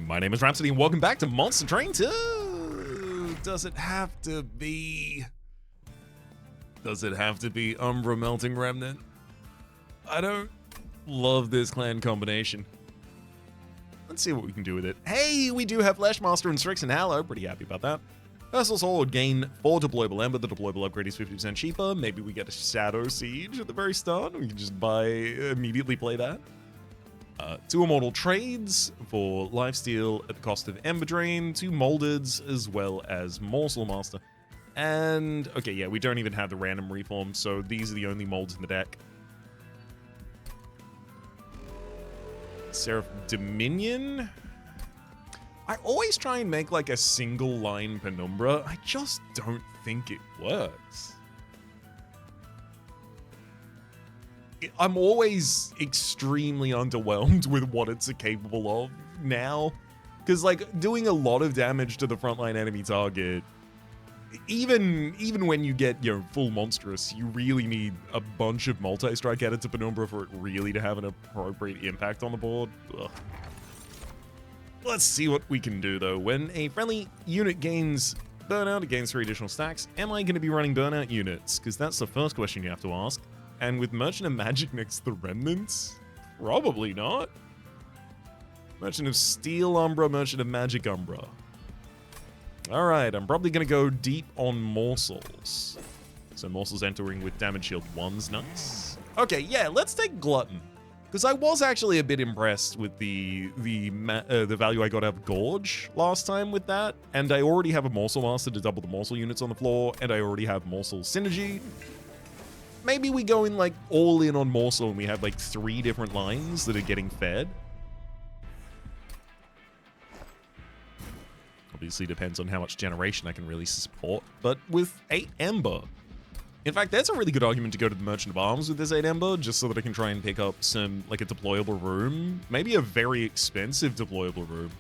My name is Rhapsody and welcome back to Monster Train 2! Does it have to be Umbra Melting Remnant? I don't love this clan combination. Let's see what we can do with it. Hey, we do have Fleshmaster and Strix and Hallow. Pretty happy about that. Versal Sword, gain 4 deployable Ember. The deployable upgrade is 50% cheaper. Maybe we get a Shadow Siege at the very start. We can just immediately play that. 2 Immortal Trades for Lifesteal at the cost of Ember Drain, 2 Moldeds, as well as Morsel Master. And, okay, yeah, we don't even have the random reform, so these are the only molds in the deck. Seraph Dominion. I always try and make like a single line Penumbra. I just don't think it works. I'm always extremely underwhelmed with what it's capable of now. Because like doing a lot of damage to the frontline enemy target, even when you get, you know, full monstrous, you really need a bunch of multi-strike added to Penumbra for it really to have an appropriate impact on the board. Ugh. Let's see what we can do though. When a friendly unit gains burnout, it gains 3 additional stacks. Am I going to be running burnout units? Because that's the first question you have to ask. And with Merchant of Magic next to the Remnants, probably not. Merchant of Steel Umbra, Merchant of Magic Umbra. Alright, I'm probably going to go deep on Morsels. So Morsel's entering with damage shield 1's nice. Okay, yeah, let's take Glutton. Because I was actually a bit impressed with the value I got out of Gorge last time with that. And I already have a Morsel Master to double the Morsel units on the floor. And I already have Morsel Synergy. Maybe we go in like all in on Morsel and we have like 3 different lines that are getting fed. Obviously depends on how much generation I can really support. But with 8 Ember, in fact, that's a really good argument to go to the Merchant of Arms with this 8 Ember, just so that I can try and pick up some, like a deployable room. Maybe a very expensive deployable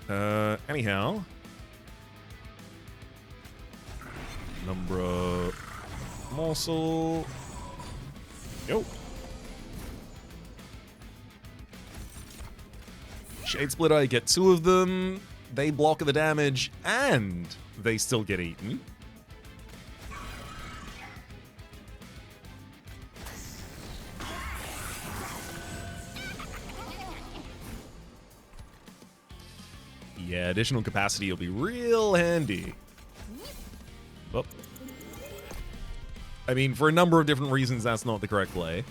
room. Anyhow. Umbra, Morsel. Yo. Shade Splitter, I get 2 of them. They block the damage, and they still get eaten. Yeah, additional capacity will be real handy. Oh. I mean, for a number of different reasons, that's not the correct play.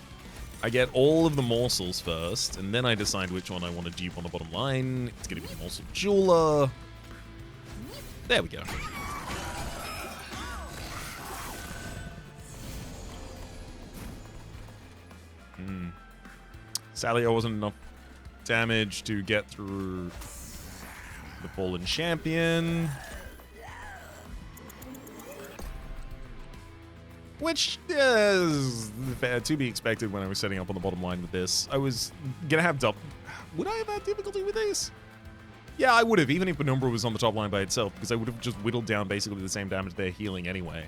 I get all of the morsels first, and then I decide which one I want to dupe on the bottom line. It's going to be the Morsel Jeweler. There we go. Sadly, I wasn't enough damage to get through the Fallen Champion. Which is to be expected when I was setting up on the bottom line with this. I was going to have Would I have had difficulty with this? Yeah, I would have, even if Penumbra was on the top line by itself, because I would have just whittled down basically the same damage they're healing anyway.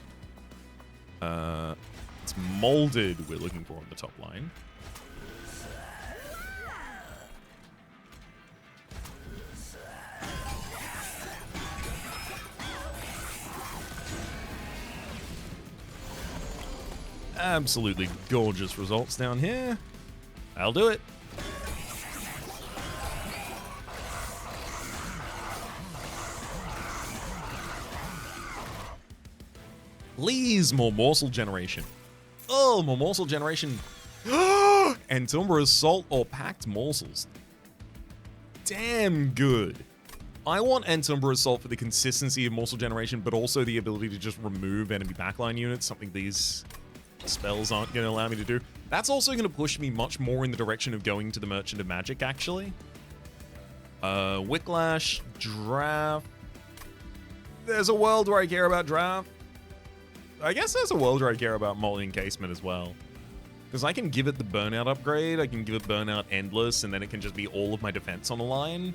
It's Molded we're looking for on the top line. Absolutely gorgeous results down here. I'll do it. Please, more morsel generation. Oh, more morsel generation. Entomber Assault or Packed Morsels. Damn good. I want Entomber Assault for the consistency of morsel generation, but also the ability to just remove enemy backline units, something these spells aren't going to allow me to do. That's also going to push me much more in the direction of going to the Merchant of Magic, actually. Wicklash, Draft. There's a world where I care about Draft. I guess there's a world where I care about Molten Encasement as well. Because I can give it the Burnout upgrade, I can give it Burnout Endless, and then it can just be all of my defense on the line.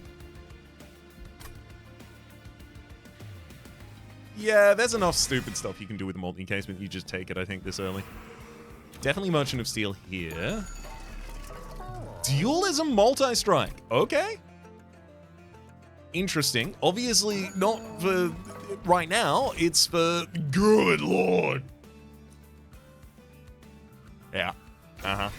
Yeah, there's enough stupid stuff you can do with the Molten Encasement. You just take it, I think, this early. Definitely Merchant of Steel here. Dualism multi-strike. Okay. Interesting. Obviously not for right now. It's for good lord. Yeah. Uh-huh.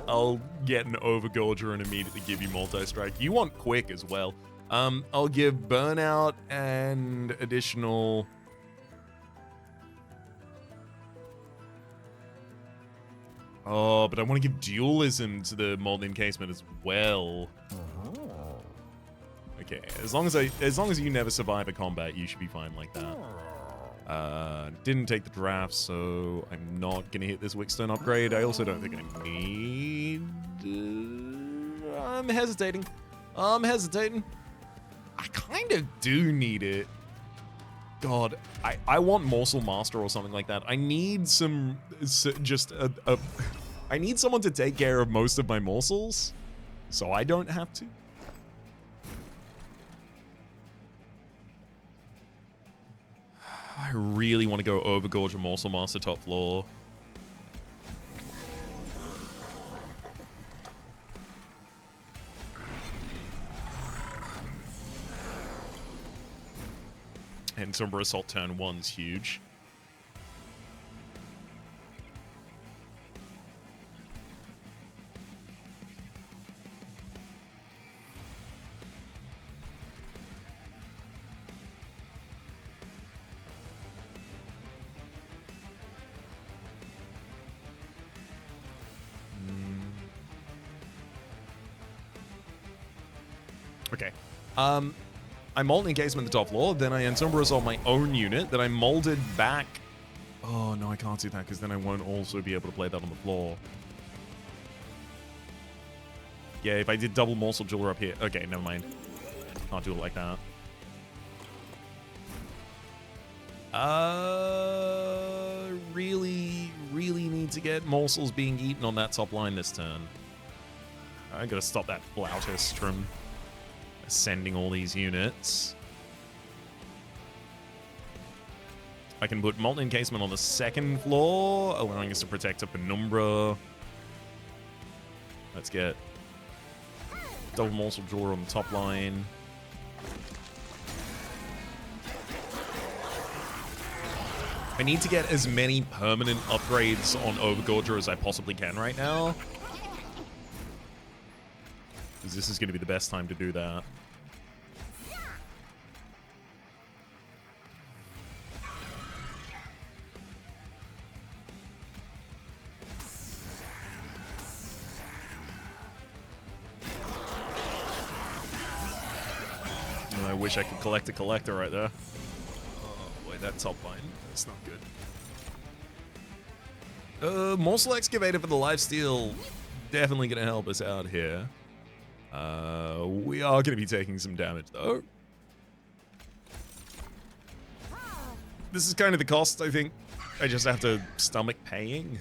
I'll get an Overgorger and immediately give you multi-strike. You want quick as well. I'll give Burnout and additional... Oh, but I want to give Dualism to the Molten Encasement as well. Okay, as long as you never survive a combat, you should be fine like that. Didn't take the draft, so I'm not gonna hit this Wickstone upgrade. I also don't think I need... I'm hesitating. I kind of do need it. God, I want Morsel Master or something like that. I need some... just a I need someone to take care of most of my morsels, so I don't have to. I really want to go Overgorge and Morsel Master top floor. And Sombra Assault turn 1's huge. Okay. I Molten Encasement the top floor, then I Ensombra Assault my own unit, then I molded back... Oh, no, I can't do that, because then I won't also be able to play that on the floor. Yeah, if I did double Morsel Jeweler up here... Okay, never mind. Can't do it like that. Really need to get morsels being eaten on that top line this turn. I gotta stop that Flautist from ascending all these units. I can put Molten Encasement on the second floor, allowing us to protect a Penumbra. Let's get double Morsel Jeweler on the top line. I need to get as many permanent upgrades on Overgorger as I possibly can right now. Because this is going to be the best time to do that. I wish I could collect a collector right there. Oh boy, that top line. That's not good. Morsel Excavator for the lifesteal. Definitely going to help us out here. We are going to be taking some damage, though. This is kind of the cost, I think. I just have to stomach paying.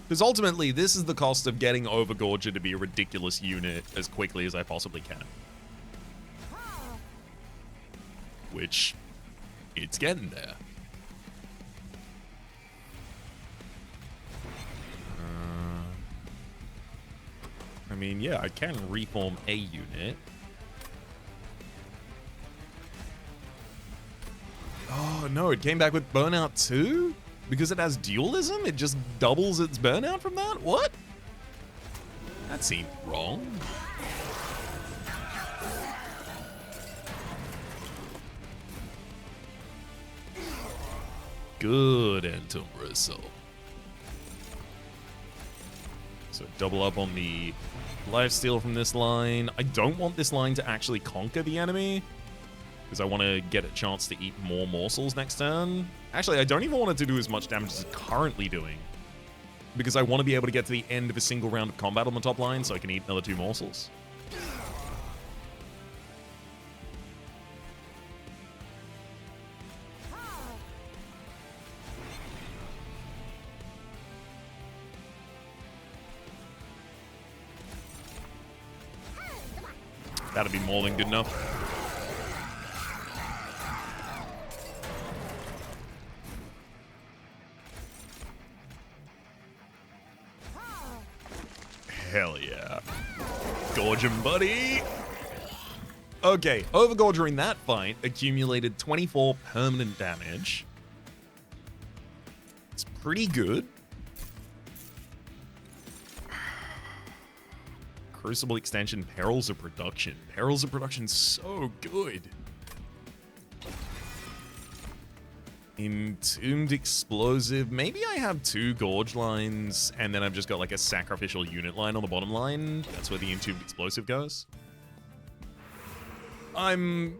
Because ultimately, this is the cost of getting Overgorger to be a ridiculous unit as quickly as I possibly can. Which, it's getting there. I mean, yeah, I can reform a unit. Oh, no, it came back with Burnout 2? Because it has dualism? It just doubles its burnout from that? What? That seemed wrong. Good, Ensombra Assault. So double up on the lifesteal from this line. I don't want this line to actually conquer the enemy, because I want to get a chance to eat more morsels next turn. Actually, I don't even want it to do as much damage as it's currently doing, because I want to be able to get to the end of a single round of combat on the top line so I can eat another 2 morsels. That'd be more than good enough. Hell yeah. Gorge him, buddy. Okay, Overgorger in that fight accumulated 24 permanent damage. It's pretty good. Crucible extension, Perils of Production. Perils of Production, so good. Entombed Explosive. Maybe I have 2 Gorge lines, and then I've just got like a sacrificial unit line on the bottom line. That's where the Entombed Explosive goes. I'm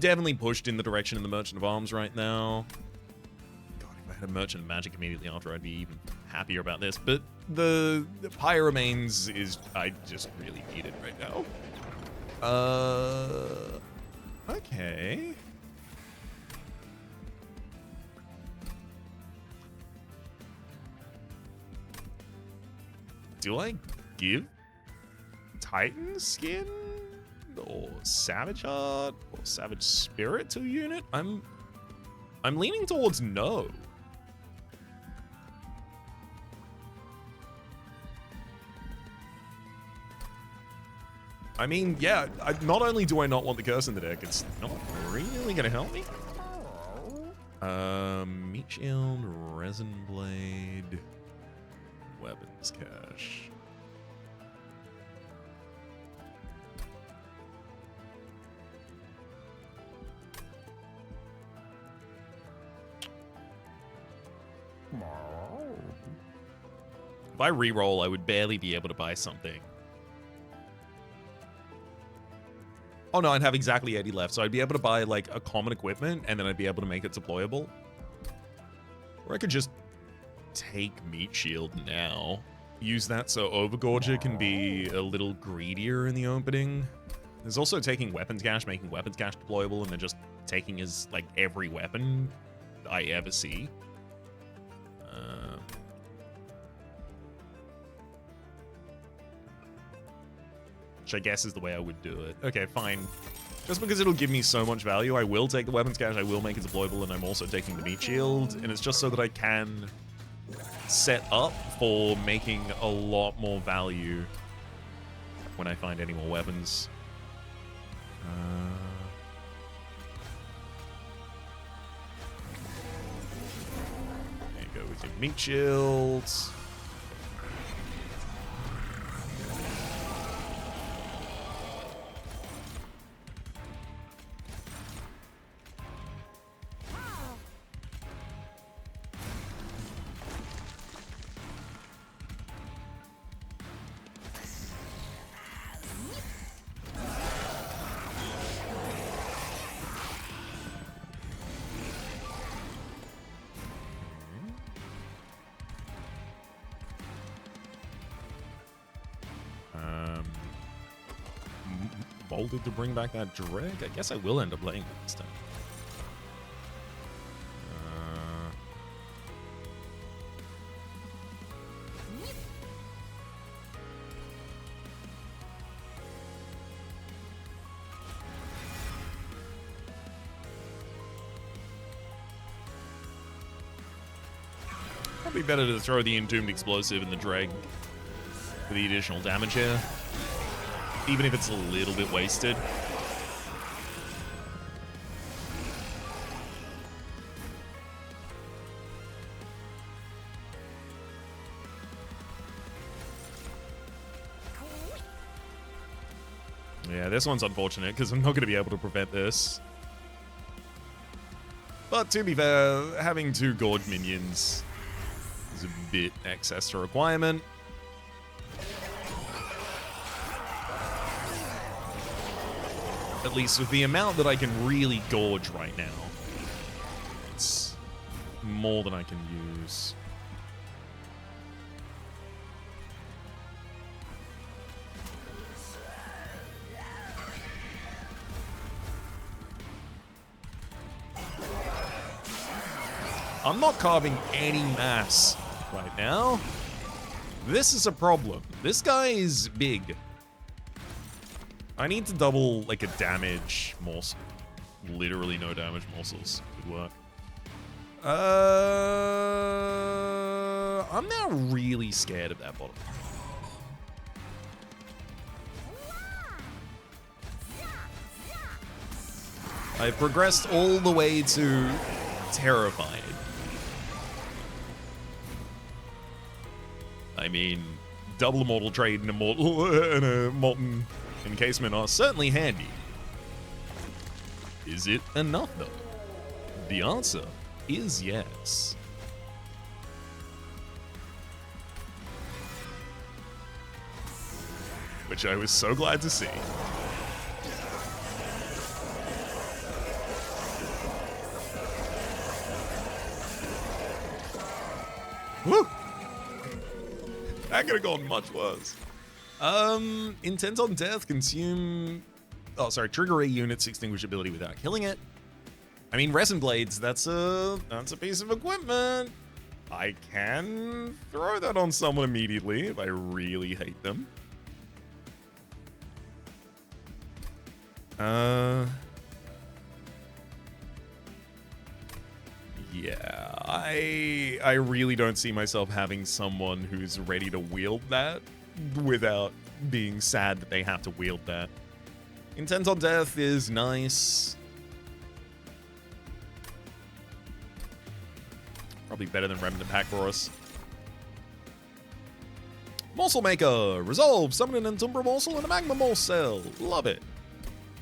definitely pushed in the direction of the Merchant of Arms right now. God, if I had a Merchant of Magic immediately after, I'd be even happier about this. But the Pyre Remains is... I just really need it right now. Okay. Do I give Titan Skin or Savage Heart or Savage Spirit to a unit? I'm leaning towards no. I mean, yeah, not only do I not want the curse in the deck, it's not really gonna help me. Meat Shield, Resin Blade, Weapons Cache. If I re-roll, I would barely be able to buy something. Oh no, I'd have exactly 80 left, so I'd be able to buy like a common equipment, and then I'd be able to make it deployable. Or I could just take Meat Shield now. Use that so Overgorger can be a little greedier in the opening. There's also taking Weapons Cache, making Weapons Cache deployable, and then just taking his, like, every weapon I ever see. Which I guess is the way I would do it. Okay, fine. Just because it'll give me so much value, I will take the Weapons Cache, I will make it deployable, and I'm also taking the Meat Shield, and it's just so that I can set up for making a lot more value when I find any more weapons. There you go with your Meat Shields. Bolded to bring back that Dreg? I guess I will end up playing that this time. Probably better to throw the Entombed Explosive and the Dreg for the additional damage here. Even if it's a little bit wasted. Yeah, this one's unfortunate because I'm not going to be able to prevent this. But to be fair, having 2 Gorge minions is a bit excess to requirement. At least with the amount that I can really gorge right now. It's more than I can use. I'm not carving any mass right now. This is a problem. This guy is big. I need to double, like, a damage morsel. Literally no damage morsels. Good work. I'm now really scared of that bottom. I've progressed all the way to terrified. I mean, double immortal trade and a molten encasement are certainly handy. Is it enough though? The answer is yes. Which I was so glad to see. Woo! That could have gone much worse. Intent on death, consume... Oh, sorry, trigger a unit's extinguish ability without killing it. I mean, resin blades, that's a piece of equipment. I can throw that on someone immediately if I really hate them. Yeah, I really don't see myself having someone who's ready to wield that without being sad that they have to wield that. Intent on death is nice. Probably better than Remnant Pack for us. Morsel Maker! Resolve! Summon an Entumbra Morsel and a Magma Morsel! Love it!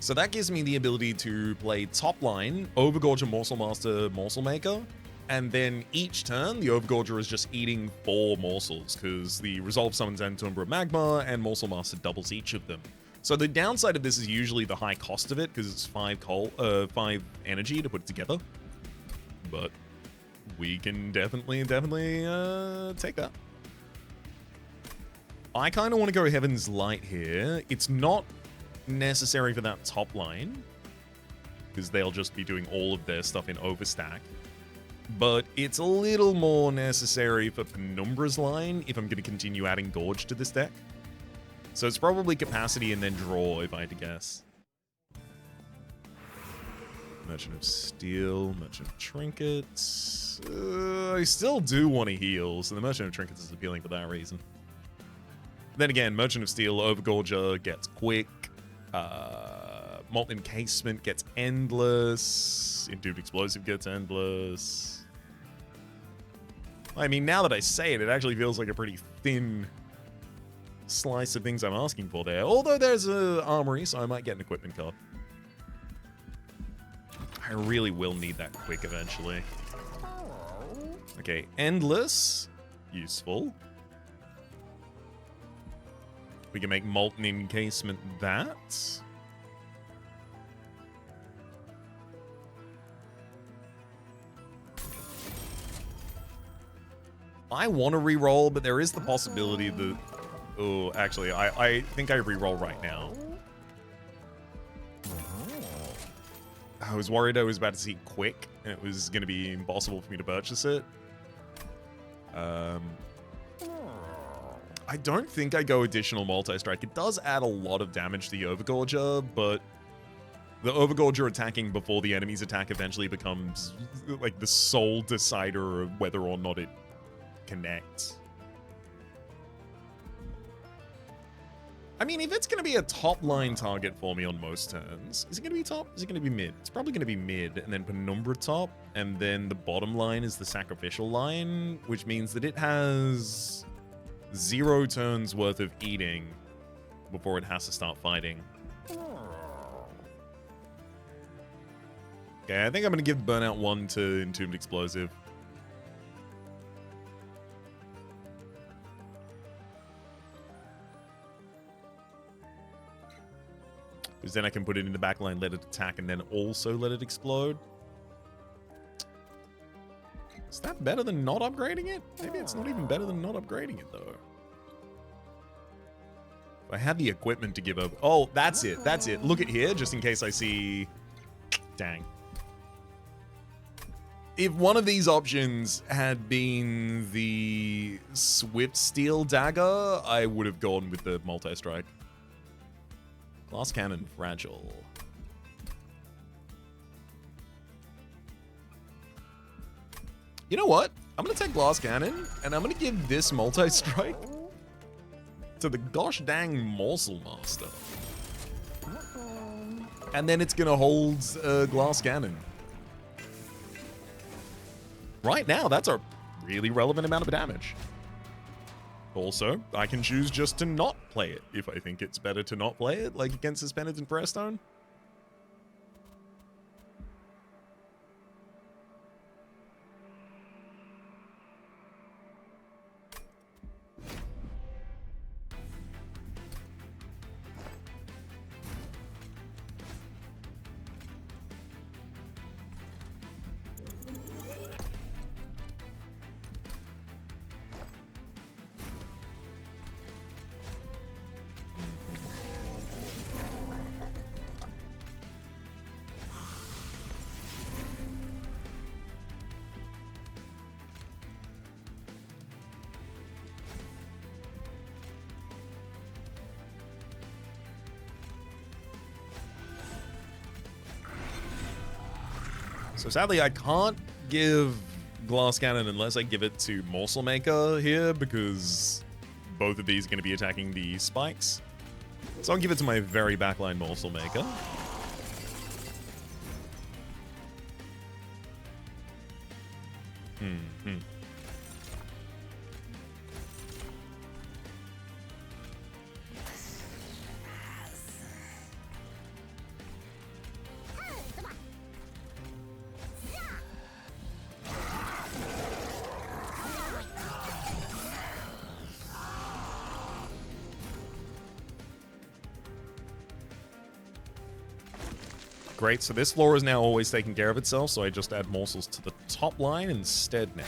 So that gives me the ability to play top line, Overgorger Morsel Master, Morsel Maker, and then each turn, the Overgorger is just eating 4 morsels, because the Resolve summons Entumbra Magma, and Morsel Master doubles each of them. So the downside of this is usually the high cost of it, because it's 5 5 energy to put it together. But we can definitely take that. I kind of want to go Heaven's Light here. It's not necessary for that top line, because they'll just be doing all of their stuff in overstack. But it's a little more necessary for Penumbra's line if I'm going to continue adding Gorge to this deck. So it's probably capacity and then draw, if I had to guess. Merchant of Steel, Merchant of Trinkets. I still do want to heal, so the Merchant of Trinkets is appealing for that reason. Then again, Merchant of Steel, Overgorger gets quick. Molten Encasement gets endless. Entombed Explosive gets endless. I mean, now that I say it, it actually feels like a pretty thin slice of things I'm asking for there. Although there's an armory, so I might get an equipment card. I really will need that quick eventually. Okay, endless. Useful. We can make Molten Encasement that. I want to reroll, but there is the possibility that... Oh, actually, I think I reroll right now. I was worried I was about to see quick, and it was going to be impossible for me to purchase it. I don't think I go additional multi-strike. It does add a lot of damage to the Overgorger, but the Overgorger attacking before the enemy's attack eventually becomes like the sole decider of whether or not it connects. I mean, if it's going to be a top-line target for me on most turns, is it going to be top? Is it going to be mid? It's probably going to be mid, and then Penumbra top, and then the bottom line is the Sacrificial line, which means that it has 0 turns worth of eating before it has to start fighting. Okay, I think I'm going to give Burnout 1 to Entombed Explosive. Because then I can put it in the back line, let it attack, and then also let it explode. Is that better than not upgrading it? Maybe it's not even better than not upgrading it, though. If I had the equipment to give up... Oh, that's it. That's it. Look at here, just in case I see... Dang. If one of these options had been the Swift Steel Dagger, I would have gone with the multi-strike. Glass cannon, fragile. You know what? I'm gonna take glass cannon, and I'm gonna give this multi-strike to the gosh dang Morsel Master. And then it's gonna hold glass cannon. Right now, that's a really relevant amount of damage. Also, I can choose just to not play it if I think it's better to not play it, like against Suspended and Prestone. So sadly, I can't give Glass Cannon unless I give it to Morsel Maker here, because both of these are going to be attacking the spikes. So I'll give it to my very backline Morsel Maker. Great, so this floor is now always taking care of itself, so I just add morsels to the top line instead now.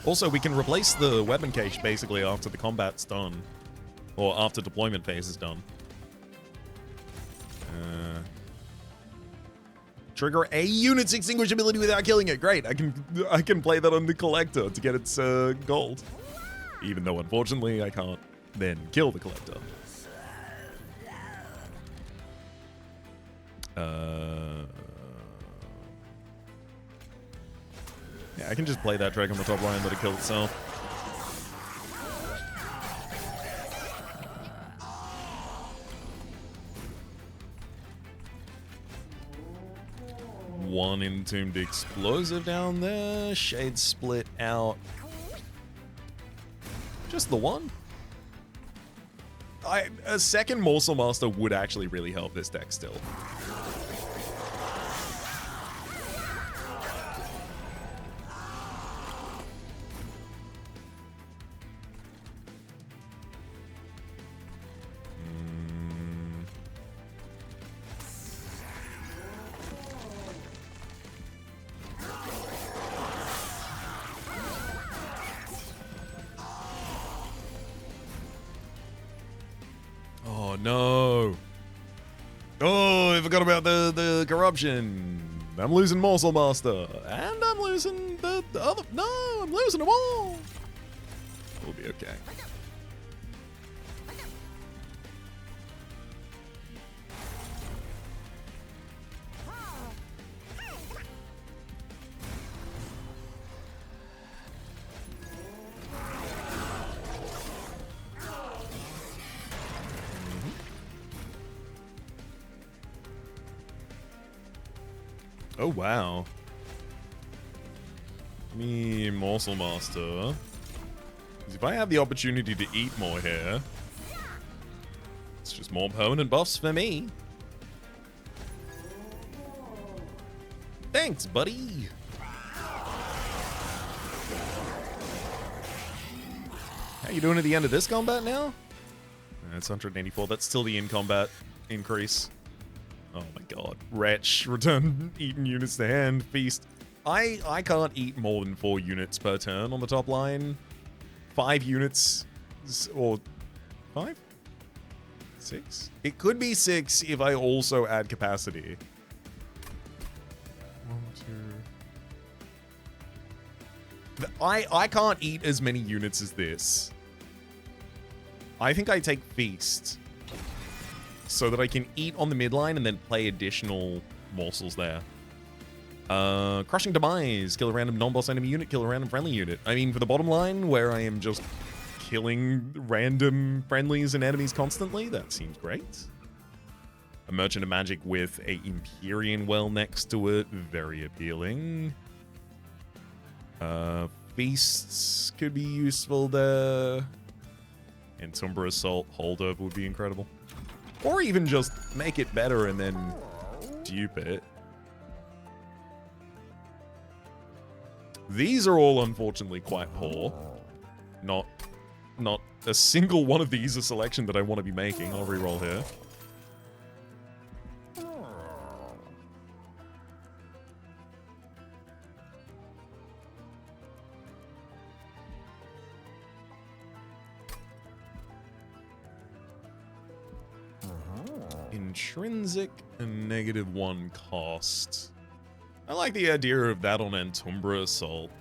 Also, we can replace the weapon cache basically after the combat's done, or after deployment phase is done. Trigger a unit's extinguish ability without killing it. Great, I can play that on the collector to get its gold. Even though unfortunately I can't then kill the collector. Yeah, I can just play that drag on the top line, let it kill itself. One entombed explosive down there. Shade split out. Just the one. A second Morsel Master would actually really help this deck still. No. Oh, I forgot about the corruption. I'm losing Morsel Master. And I'm losing the other... No, I'm losing them all. We'll be okay. Oh, wow. Me, Morsel Master. If I have the opportunity to eat more here, it's just more permanent buffs for me. Thanks, buddy. How you doing at the end of this combat now? That's 184. That's still the in-combat increase. Oh my god. Wretch. Return eaten units to hand. Feast. I can't eat more than 4 units per turn on the top line. 5 units or 5? 6? It could be 6 if I also add capacity. 1, 2. I can't eat as many units as this. I think I take Feast so that I can eat on the midline and then play additional morsels there. Crushing Demise. Kill a random non-boss enemy unit, kill a random friendly unit. I mean, for the bottom line, where I am just killing random friendlies and enemies constantly, that seems great. A Merchant of Magic with a Empyrean Well next to it, very appealing. Feasts could be useful there. And Tumbra Assault holdover would be incredible. Or even just make it better and then dupe it. These are all unfortunately quite poor. Not a single one of these a selection that I want to be making. I'll reroll here. Intrinsic and -1 cost. I like the idea of that on Antumbra Assault.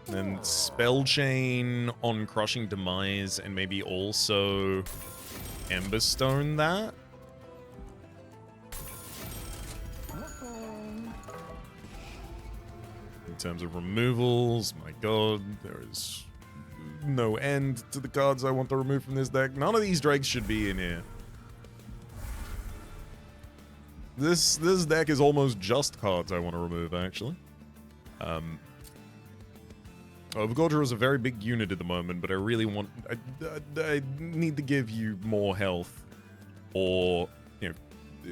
Then Spell Chain on Crushing Demise and maybe also Emberstone that. In terms of removals, my god, there is no end to the cards I want to remove from this deck. None of these drakes should be in here. This deck is almost just cards I want to remove, actually. Overgorger is a very big unit at the moment, but I really want... I need to give you more health or, you know,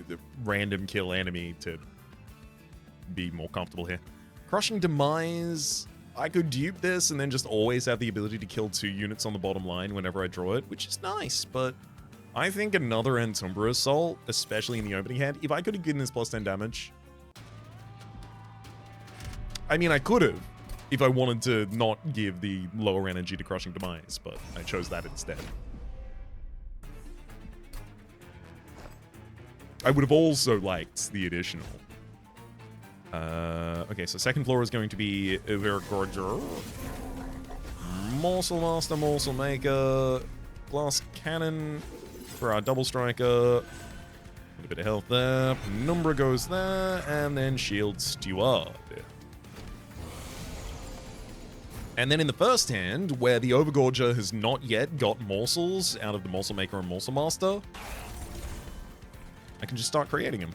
the random kill enemy to be more comfortable here. Crushing Demise, I could dupe this and then just always have the ability to kill 2 units on the bottom line whenever I draw it, which is nice, but I think another Antumbra Assault, especially in the opening hand, if I could have given this +10 damage... I mean, I could have, if I wanted to not give the lower energy to Crushing Demise, but I chose that instead. I would have also liked the additional. Okay, so second floor is going to be Overgorger, Morsel Master, Morsel Maker, Glass Cannon for our double striker. A little bit of health there. Penumbra goes there, and then Shield Steward. And then in the first hand, where the Overgorger has not yet got morsels out of the Morsel Maker and Morsel Master, I can just start creating them.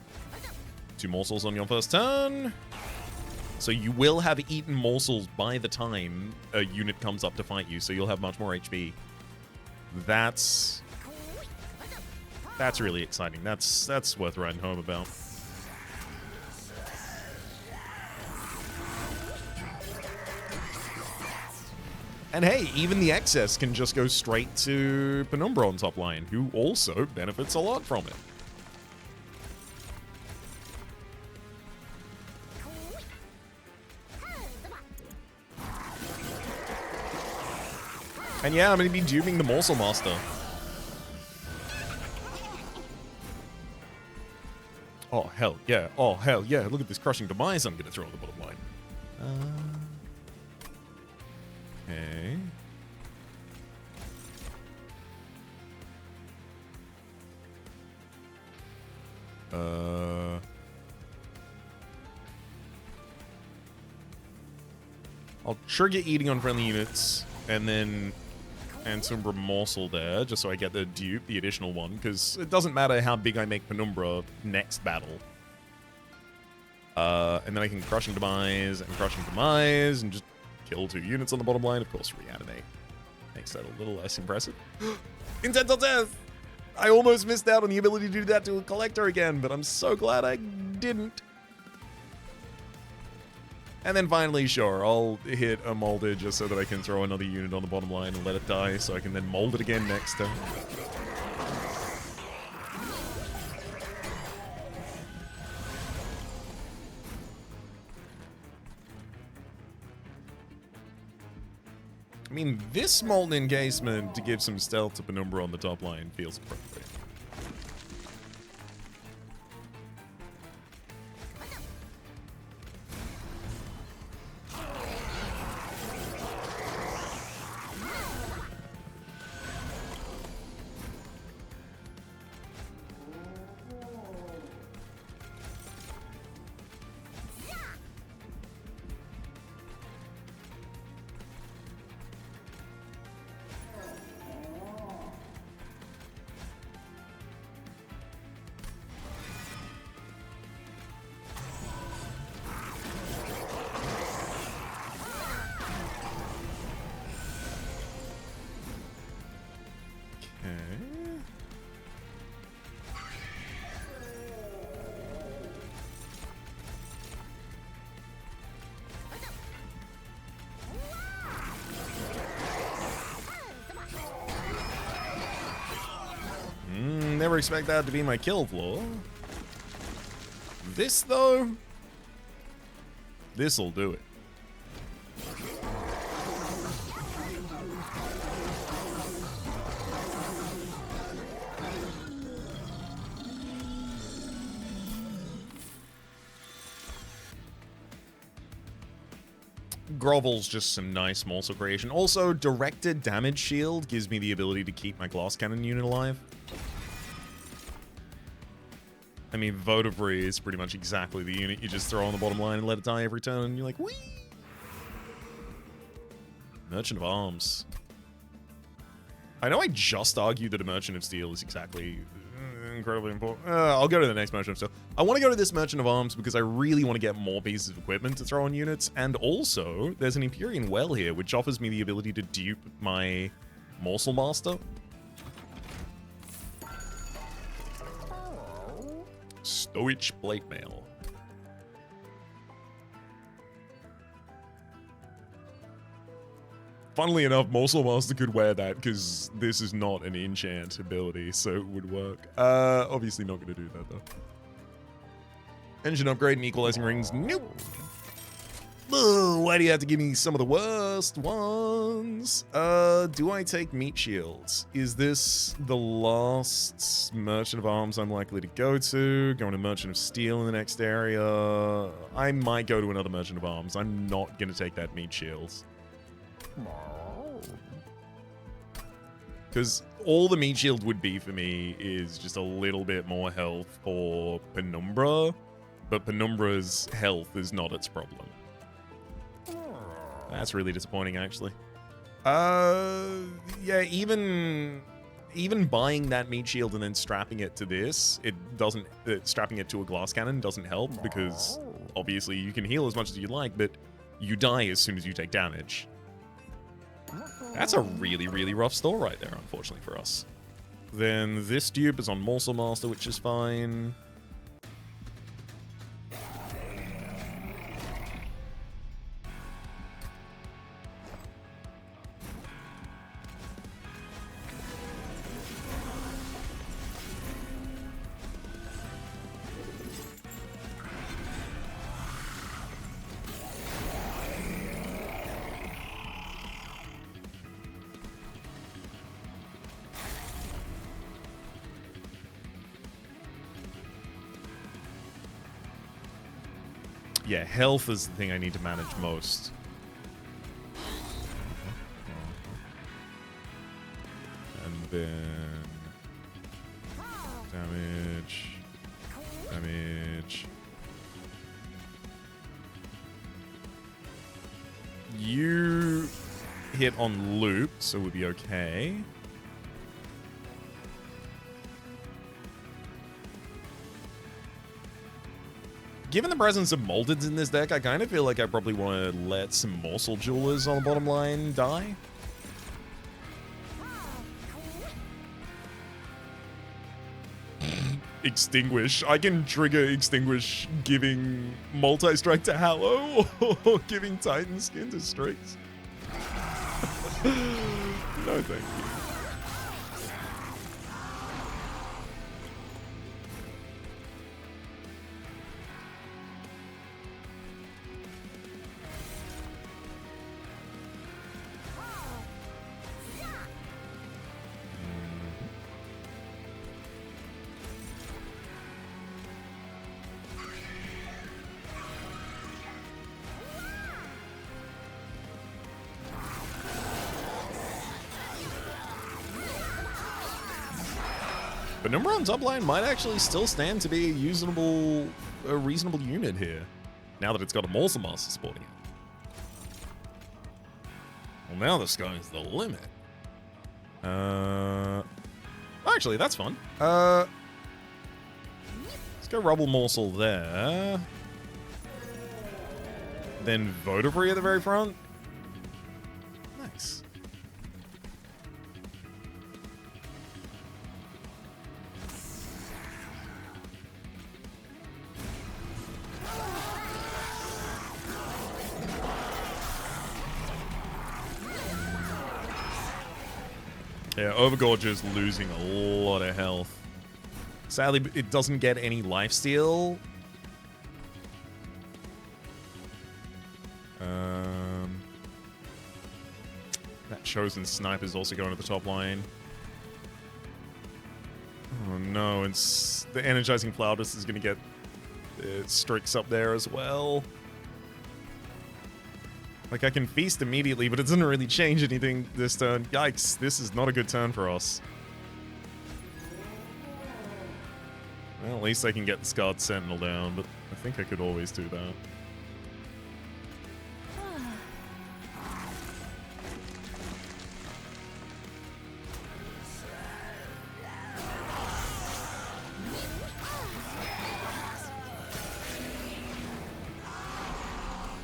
2 morsels on your first turn. So you will have eaten morsels by the time a unit comes up to fight you, so you'll have much more HP. That's really exciting. That's worth writing home about. And hey, even the excess can just go straight to Penumbra on top line, who also benefits a lot from it. And yeah, I'm going to be duping the Morsel Master. Oh, hell yeah. Oh, hell yeah. Look at this Crushing Demise I'm going to throw on the bottom line. Okay. I'll trigger eating on friendly units, and then Antumbra Morsel there, just so I get the dupe, the additional one, because it doesn't matter how big I make Penumbra next battle. And then I can Crushing Demise, and just kill 2 units on the bottom line. Of course, Reanimate makes that a little less impressive. Intense Death! I almost missed out on the ability to do that to a Collector again, but I'm so glad I didn't. And then finally, sure, I'll hit a Molded just so that I can throw another unit on the bottom line and let it die, so I can then mold it again next turn. I mean, this Molten Encasement to give some stealth to Penumbra on the top line feels appropriate. Never expect that to be my kill floor. This, though, this'll do it. Grovel's just some nice Morsel creation. Also, directed damage shield gives me the ability to keep my glass cannon unit alive. I mean, Votivary is pretty much exactly the unit you just throw on the bottom line and let it die every turn, and you're like, whee! Merchant of Arms. I know I just argued that a Merchant of Steel is exactly incredibly important. I'll go to the next Merchant of Steel. I want to go to this Merchant of Arms because I really want to get more pieces of equipment to throw on units, and also, there's an Empyrean Well here, which offers me the ability to dupe my Morsel Master. Stowage Plate Mail. Funnily enough, Morsel Master could wear that because this is not an enchant ability, so it would work. Obviously not going to do that though. Engine upgrade and equalizing rings. Nope. Ugh, why do you have to give me some of the worst ones? Do I take meat shields? Is this the last Merchant of Arms I'm likely to go to? Going to Merchant of Steel in the next area? I might go to another Merchant of Arms. I'm not going to take that meat shield. Because all the meat shield would be for me is just a little bit more health for Penumbra, but Penumbra's health is not its problem. That's really disappointing, actually. Yeah, even buying that meat shield and then strapping it to this, it doesn't. Strapping it to a glass cannon doesn't help because obviously you can heal as much as you like, but you die as soon as you take damage. That's a really, really rough store right there, unfortunately for us. Then this dupe is on Morsel Master, which is fine. Yeah, health is the thing I need to manage most. And then damage. You hit on loop, so we'll be okay. Given the presence of Moldeds in this deck, I kind of feel like I probably want to let some Morsel Jewelers on the bottom line die. Extinguish. I can trigger Extinguish giving multi-strike to Hallow or giving Titan Skin to Strix. No, thank you. But Penumbra on top line might actually still stand to be a reasonable unit here. Now that it's got a Morsel Master supporting it. Well, now the sky's the limit. Actually, that's fun. Let's go Rubble Morsel there. Then Votivary at the very front. Nice. Yeah, Overgorge is losing a lot of health. Sadly, it doesn't get any lifesteal. That Chosen Sniper is also going to the top line. Oh no, it's the Energizing Flautist is going to get Strix up there as well. Like, I can feast immediately, but it doesn't really change anything this turn. Yikes, this is not a good turn for us. Well, at least I can get the Scarred Sentinel down, but I think I could always do that.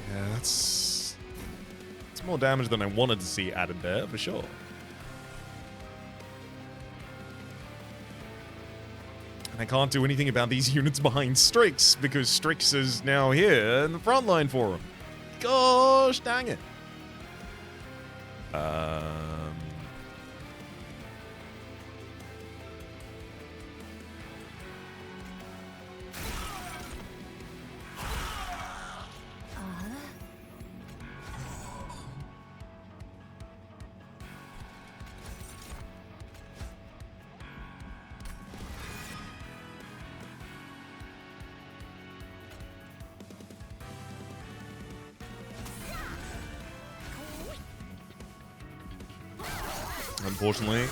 Yeah, that's more damage than I wanted to see added there, for sure. And I can't do anything about these units behind Strix, because Strix is now here in the front line for him. Gosh dang it. Unfortunately,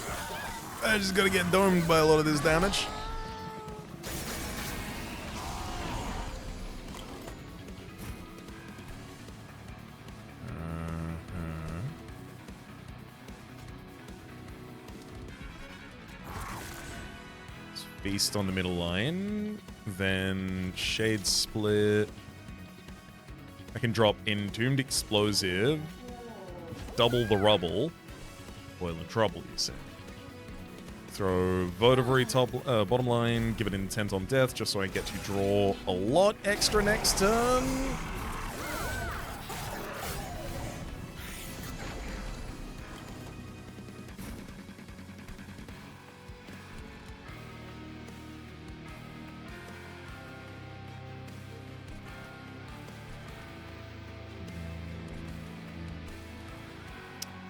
I just gotta get domed by a lot of this damage. Let's feast on the middle line, then Shade Split. I can drop Entombed Explosive, double the Rubble. Boil and Trouble, you say. Throw Votivary bottom line, give it Intent on Death, just so I get to draw a lot extra next turn.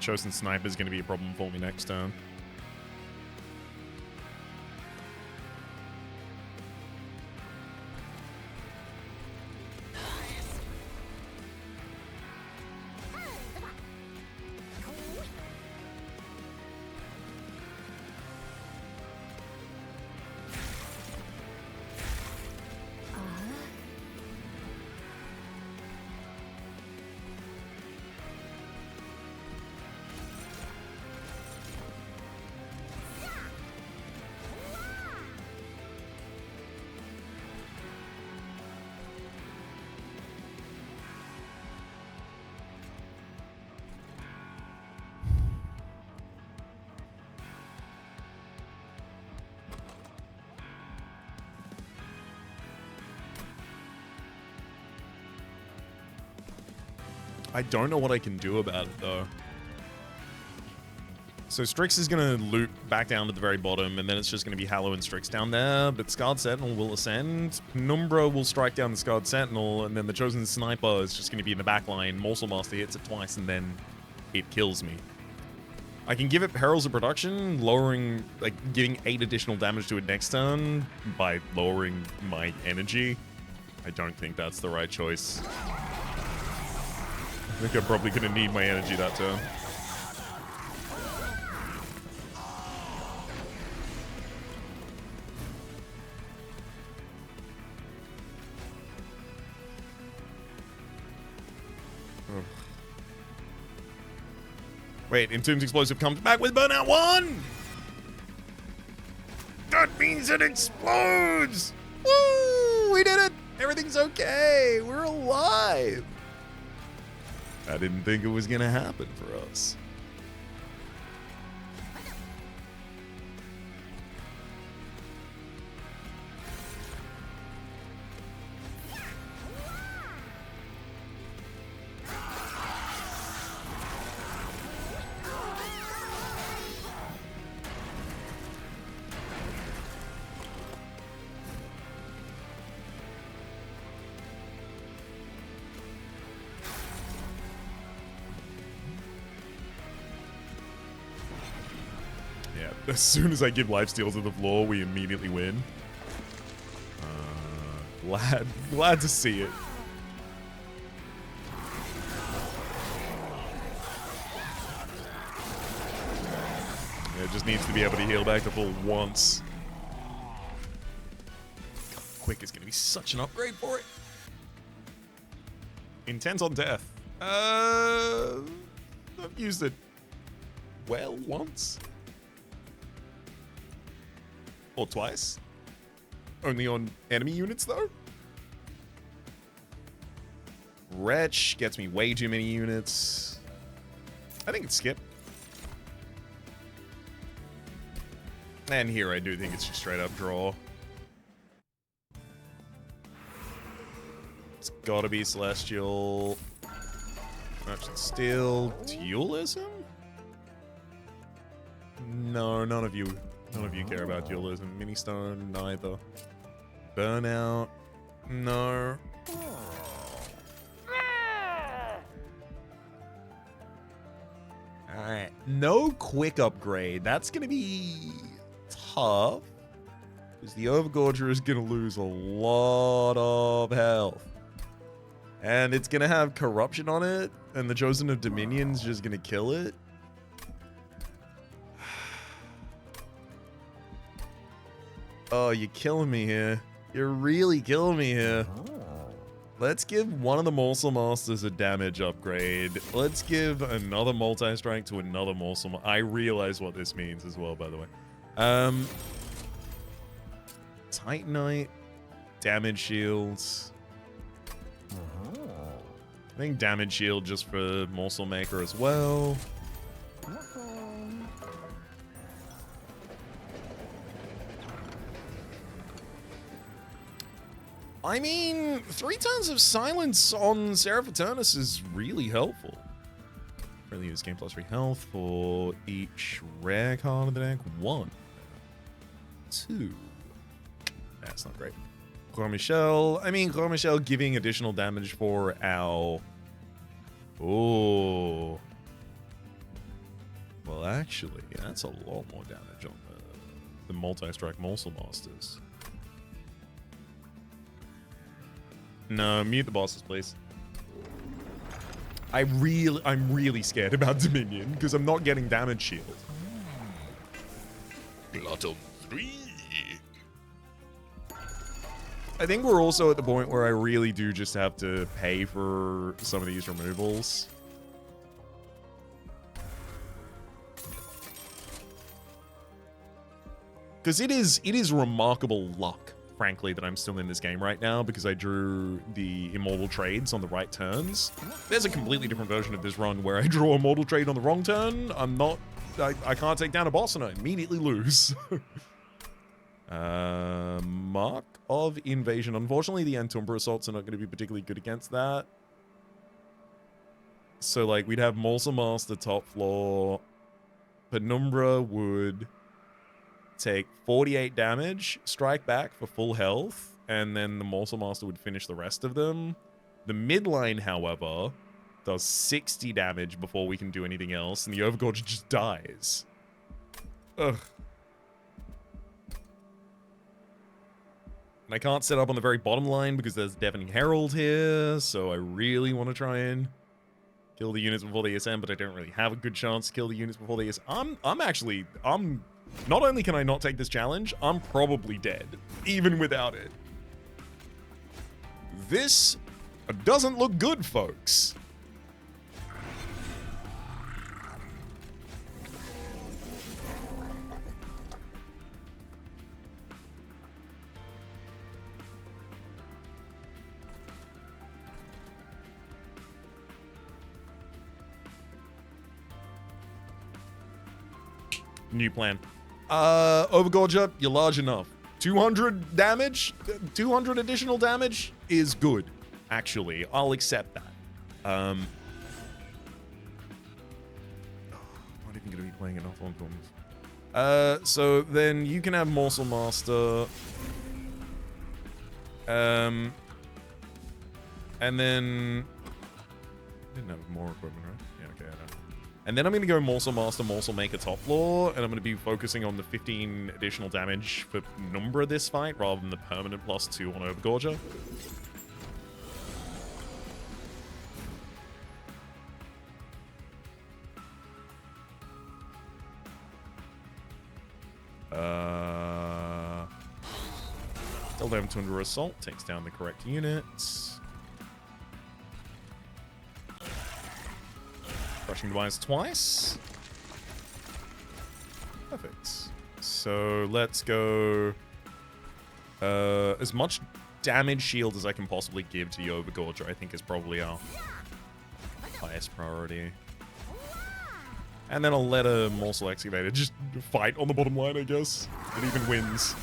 Chosen Sniper is going to be a problem for me next turn. I don't know what I can do about it, though. So Strix is going to loop back down to the very bottom, and then it's just going to be Hallow and Strix down there, but Scarred Sentinel will ascend. Penumbra will strike down the Scarred Sentinel, and then the Chosen Sniper is just going to be in the back line. Morsel Master hits it twice, and then it kills me. I can give it Perils of Production, lowering, like, giving 8 additional damage to it next turn by lowering my energy. I don't think that's the right choice. I think I'm probably going to need my energy that turn. Wait, Entombed Explosive comes back with Burnout 1! That means it explodes! Woo! We did it! Everything's okay! We're alive! I didn't think it was gonna happen for us. As soon as I give lifesteal to the floor, we immediately win. Glad to see it. Yeah, it just needs to be able to heal back to full once. God, Quick is going to be such an upgrade for it. Intent on death. I've used it well once. Or twice. Only on enemy units, though. Wretch gets me way too many units. I think it's skip. And here I do think it's just straight up draw. It's gotta be Celestial. Merchant Steel. Dualism? No, none of you care about dualism. Ministone, neither. Burnout, no. Alright, no quick upgrade. That's gonna be tough. Because the Overgorger is gonna lose a lot of health. And it's gonna have corruption on it, and the Chosen of Dominion's just gonna kill it. Oh, you're killing me here. You're really killing me here. Let's give one of the Morsel Masters a damage upgrade. Let's give another multi-strike to another Morsel. I realize what this means as well, by the way. Titanite, damage shields. I think damage shield just for Morsel Maker as well. I mean, 3 turns of silence on Seraph Eternus is really helpful. Really use game plus 3 health for each rare card of the deck. 1, 2. That's not great. Grand Michel. I mean, Grand Michel giving additional damage for our... Oh. Well, actually, that's a lot more damage on the multi-strike Morsel Masters. No, mute the bosses, please. I'm really scared about Dominion because I'm not getting damage shield. Lot of 3. I think we're also at the point where I really do just have to pay for some of these removals. Because it is remarkable luck, frankly, that I'm still in this game right now because I drew the Immortal Trades on the right turns. There's a completely different version of this run where I draw a Immortal Trade on the wrong turn. I can't take down a boss and I immediately lose. Mark of Invasion. Unfortunately, the Antumbra Assaults are not going to be particularly good against that. So, like, we'd have Morsel Master top floor. Penumbra would take 48 damage, strike back for full health, and then the Morsel Master would finish the rest of them. The midline, however, does 60 damage before we can do anything else, and the Overgorge just dies. Ugh. And I can't set up on the very bottom line because there's Deafening Herald here, so I really want to try and kill the units before they ascend, but I don't really have a good chance to kill the units before they ascend. I'm not only can I not take this challenge, I'm probably dead, even without it. This doesn't look good, folks. New plan. Overgorger, you're large enough. 200 damage? 200 additional damage is good, actually. I'll accept that. Not even going to be playing enough on films. So then you can have Morsel Master. And then... didn't have more equipment, right? Yeah, okay, I know. And then I'm going to go Morsel Master, Morsel Maker top floor, and I'm going to be focusing on the 15 additional damage for Numbra this fight, rather than the permanent +2 on Overgorger. Tell them to under assault, takes down the correct units. Crushing device twice. Perfect. So let's go as much damage shield as I can possibly give to the Overgorger, I think is probably our highest priority. And then I'll let a Morsel Excavator just fight on the bottom line, I guess. It even wins.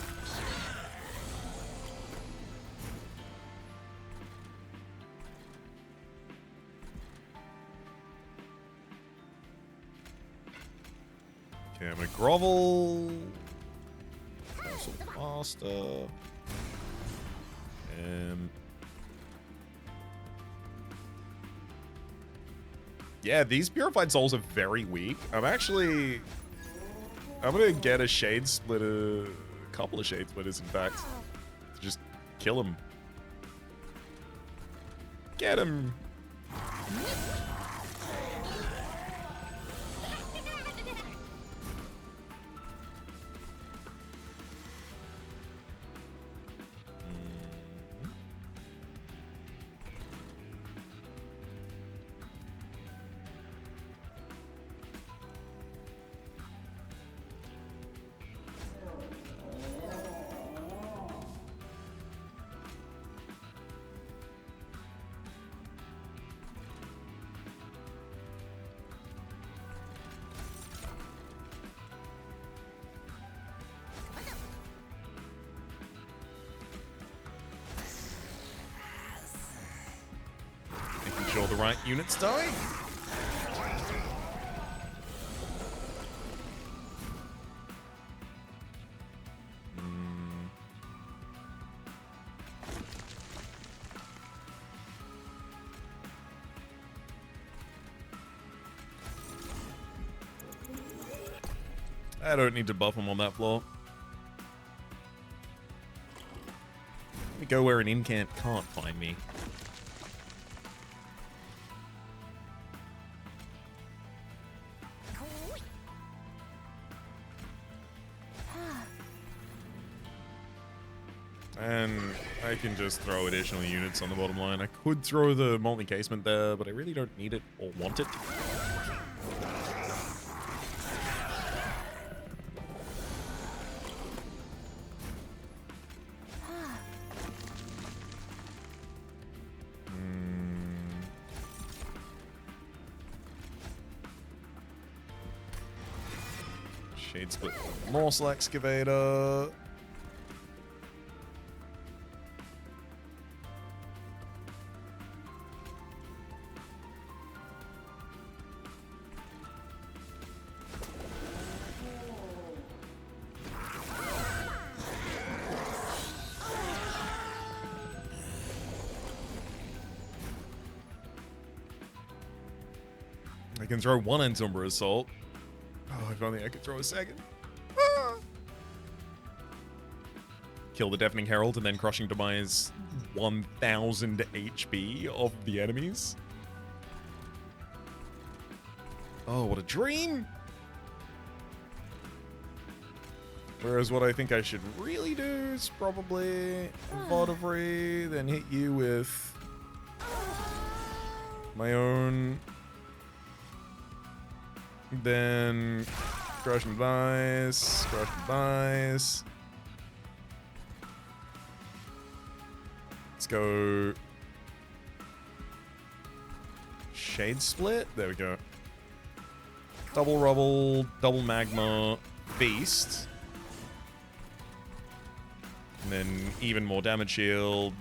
Okay, I'm gonna grovel. Morsel Master. Yeah, these Purified Souls are very weak. I'm gonna get a Shade Splitter, a couple of Shade Splitters, in fact, to just kill him. Get him! Sure the right units die. I don't need to buff him on that floor. Let me go where an incant can't find me. And I can just throw additional units on the bottom line. I could throw the Molten Casement there, but I really don't need it or want it. Shade Split. Morsel Excavator. I can throw one Entomber Assault. Oh, if only I could throw a second. Ah! Kill the Deafening Herald and then Crushing Demise 1000 HP of the enemies. Oh, what a dream! Whereas what I think I should really do is probably Vodavry, then hit you with my own. Then Crush and Device, Crush and Device. Let's go Shade Split. There we go. Double Rubble, double Magma. Beast. And then even more damage shield.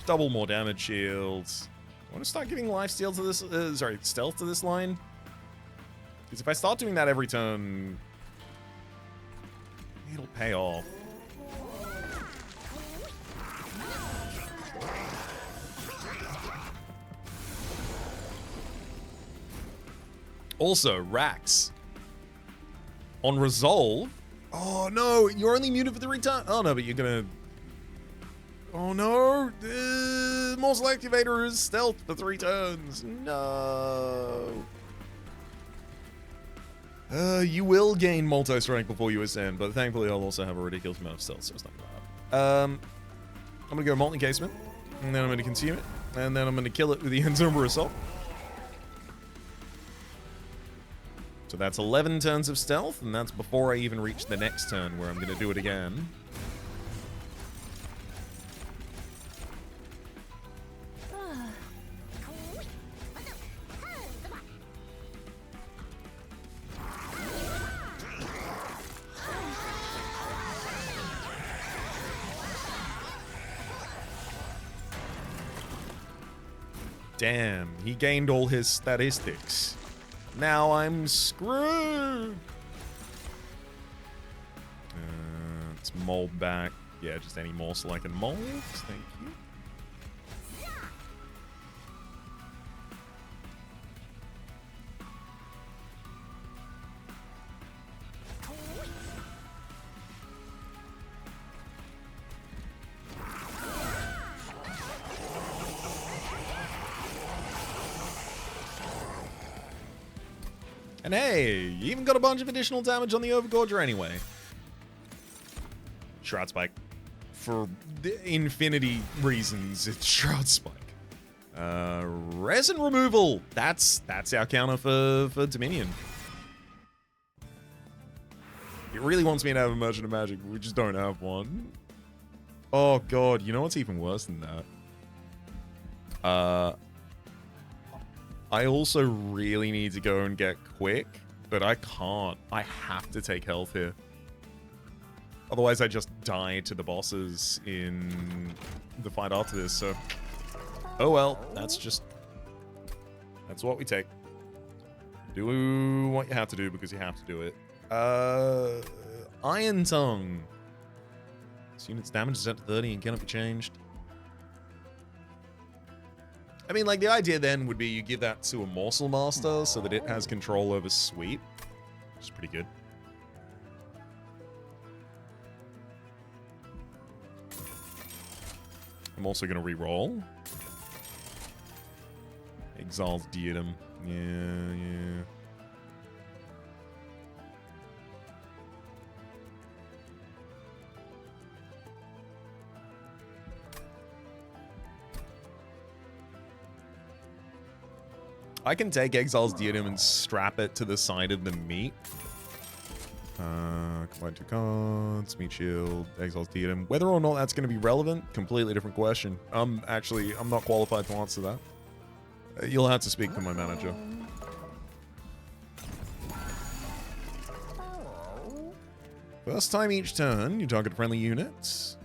Double more damage shields. I want to start giving lifesteal to this, stealth to this line. Because if I start doing that every turn, it'll pay off. Also, Rax. On resolve. Oh no, you're only muted for 3 times. Oh no, but you're gonna. Oh no. Morsel activator is stealth for 3 turns. No. You will gain multi strength before you ascend, but thankfully I'll also have a ridiculous amount of stealth, so it's not gonna happen. I'm gonna go Molten Encasement, and then I'm gonna consume it, and then I'm gonna kill it with the Entomber Assault. So that's 11 turns of stealth, and that's before I even reach the next turn where I'm going to do it again. Damn, he gained all his statistics. Now I'm screwed. Let's mold back. Yeah, just any morsel I can mold. Thank you. And hey, you even got a bunch of additional damage on the Overgorger anyway. Shroud Spike. For infinity reasons, it's Shroud Spike. Resin removal. That's our counter for Dominion. It really wants me to have a Merchant of Magic, but we just don't have one. Oh god, you know what's even worse than that? I also really need to go and get quick, but I can't. I have to take health here. Otherwise, I just die to the bosses in the fight after this, so... Oh well, that's what we take. Do what you have to do because you have to do it. Iron Tongue. This unit's damage is set to 30 and cannot be changed. I mean, like, the idea then would be you give that to a Morsel Master so that it has control over Sweep, which is pretty good. I'm also going to re-roll. Exile's Diadem. Yeah. I can take Exile's Diadem and strap it to the side of the meat. Combine 2 cards, Meat Shield, Exile's Diadem. Whether or not that's going to be relevant, completely different question. I'm not qualified to answer that. You'll have to speak to my manager. First time each turn, you target friendly units.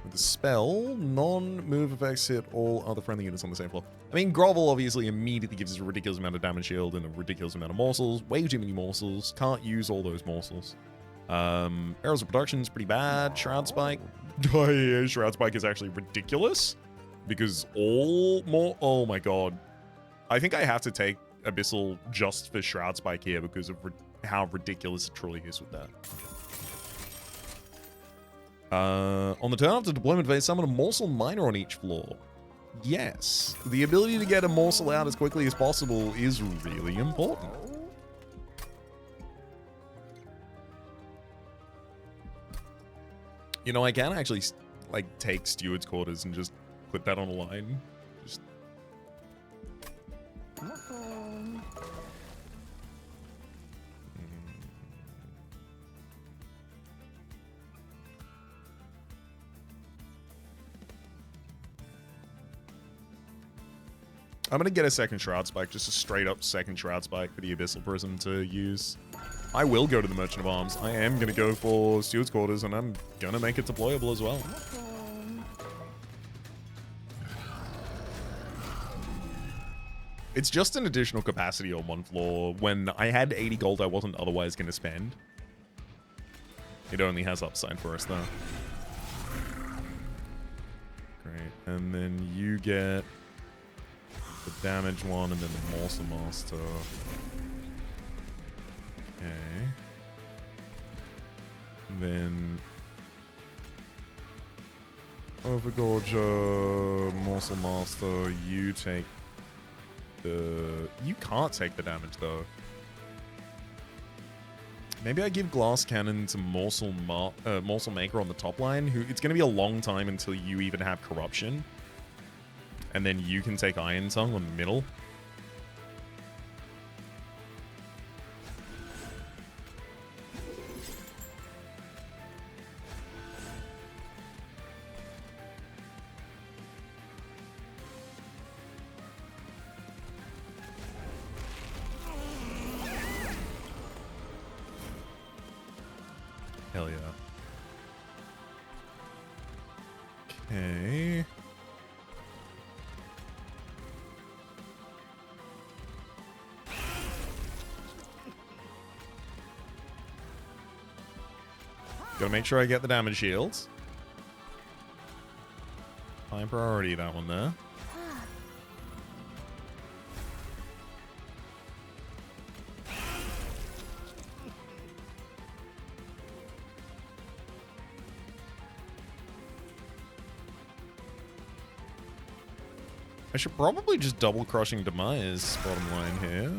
With the spell, non-move effects hit all other friendly units on the same floor. I mean, Grovel obviously immediately gives us a ridiculous amount of damage shield and a ridiculous amount of morsels. Way too many morsels. Can't use all those morsels. Arrows of Production is pretty bad. Shroud Spike. Oh, yeah, Shroud Spike is actually ridiculous. Because oh my god. I think I have to take Abyssal just for Shroud Spike here because of how ridiculous it truly is with that. On the turn after deployment phase, summon a Morsel Miner on each floor. Yes, the ability to get a morsel out as quickly as possible is really important. You know, I can actually, like, take Steward's Quarters and just put that on a line. Just... I'm going to get a second Shroud Spike, just a straight up second Shroud Spike for the Abyssal Prism to use. I will go to the Merchant of Arms. I am going to go for Steward's Quarters, and I'm going to make it deployable as well. It's just an additional capacity on one floor. When I had 80 gold I wasn't otherwise going to spend. It only has upside for us, though. Great. And then you get the damage one, and then the Morsel Master. Okay. Then Overgorger, Morsel Master, you take the... You can't take the damage, though. Maybe I give Glass Cannon to Morsel Maker on the top line, who it's going to be a long time until you even have Corruption. And then you can take Iron Tongue on the middle. Hell yeah. Okay. Gotta make sure I get the damage shields. High priority, that one there. I should probably just double crushing Demise bottom line here.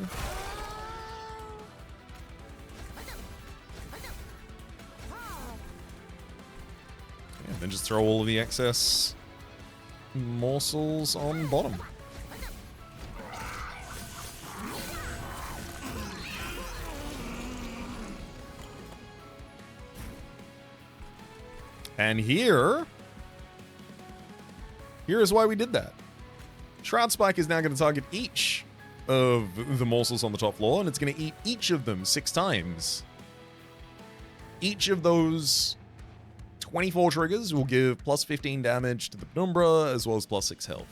Yeah, then just throw all of the excess morsels on bottom. And here is why we did that. Shroud Spike is now going to target each of the morsels on the top floor, and it's going to eat each of them 6 times. Each of those 24 triggers will give plus 15 damage to the Penumbra, as well as plus 6 health.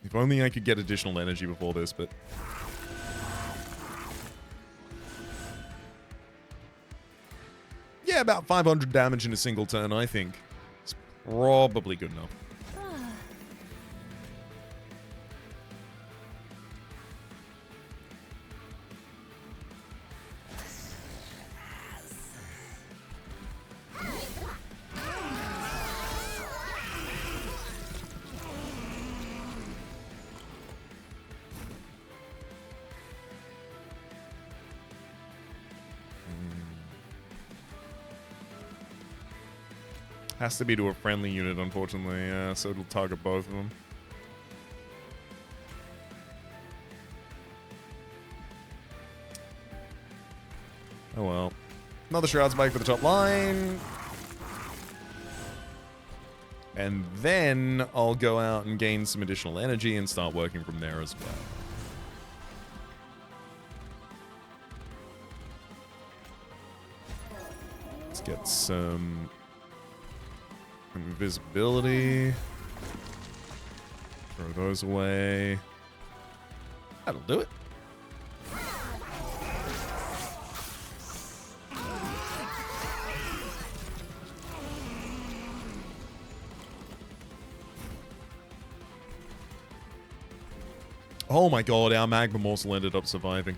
If only I could get additional energy before this, but... yeah, about 500 damage in a single turn, I think. It's probably good enough. Has to be to a friendly unit, unfortunately, so it'll target both of them. Oh well. Another Shroud Spike for the top line. And then I'll go out and gain some additional energy and start working from there as well. Let's get some... invisibility. Throw those away. That'll do it. Oh my god, our Magma Morsel ended up surviving.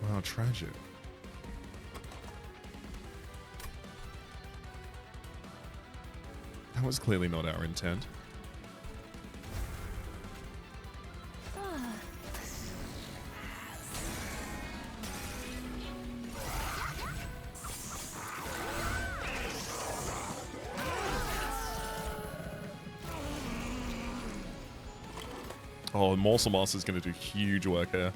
Wow, tragic. That was clearly not our intent. Oh, Morsel Master is going to do huge work here.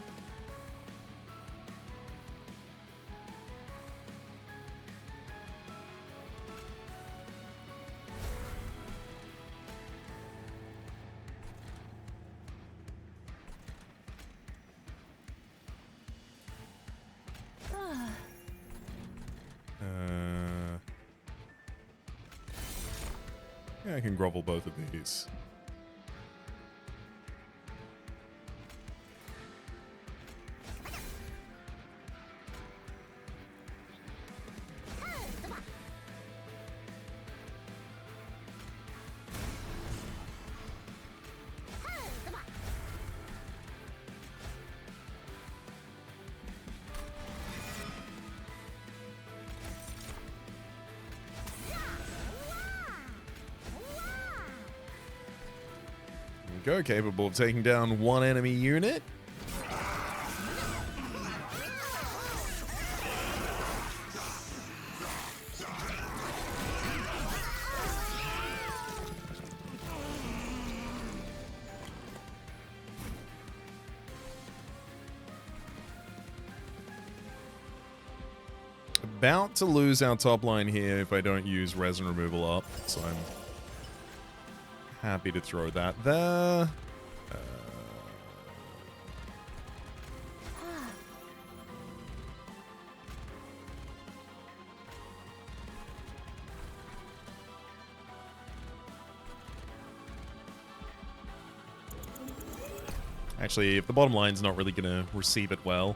Yeah, I can grovel both of these. Go, capable of taking down one enemy unit. About to lose our top line here if I don't use resin removal up, so I'm happy to throw that there. Actually, if the bottom line's not really going to receive it well,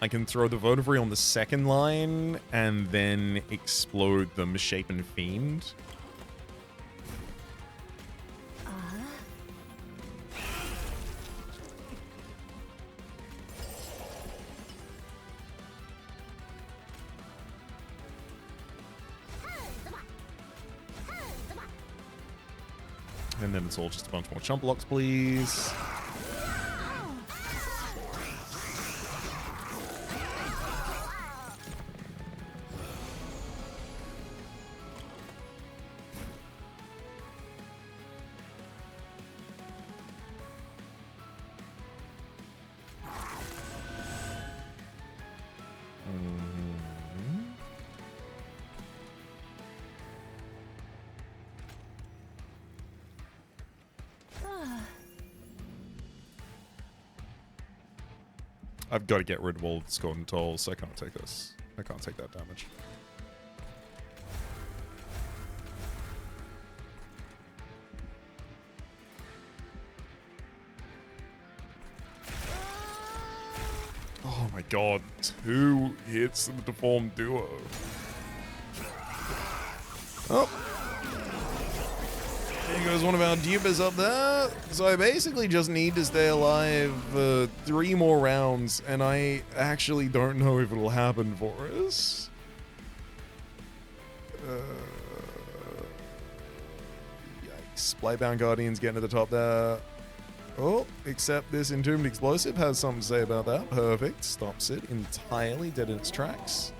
I can throw the Votivary on the second line and then explode the Misshapen Fiend. And then it's all just a bunch more chump blocks, please. I've got to get rid of all of the Golden Tolls. I can't take this. I can't take that damage. Oh my god. 2 hits in the deformed duo. Oh. There goes one of our dupers up there. So I basically just need to stay alive for 3 more rounds, and I actually don't know if it'll happen for us. Yikes. Blightbound Guardians getting to the top there. Oh, except this Entombed Explosive has something to say about that. Perfect. Stops it entirely dead in its tracks.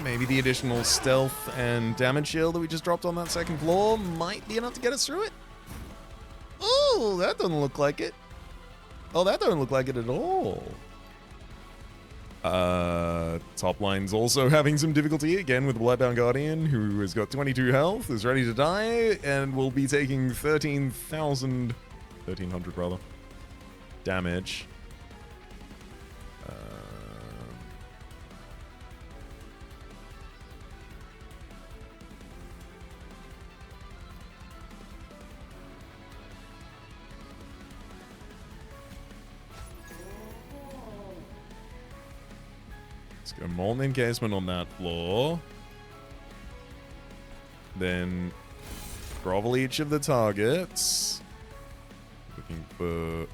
Maybe the additional stealth and damage shield that we just dropped on that second floor might be enough to get us through it. Oh, that doesn't look like it. Oh, that doesn't look like it at all. Top line's also having some difficulty again with the Blightbound Guardian, who has got 22 health, is ready to die, and will be taking 1300 rather, damage. Let's go Molten Encasement on that floor. Then grovel each of the targets. Looking for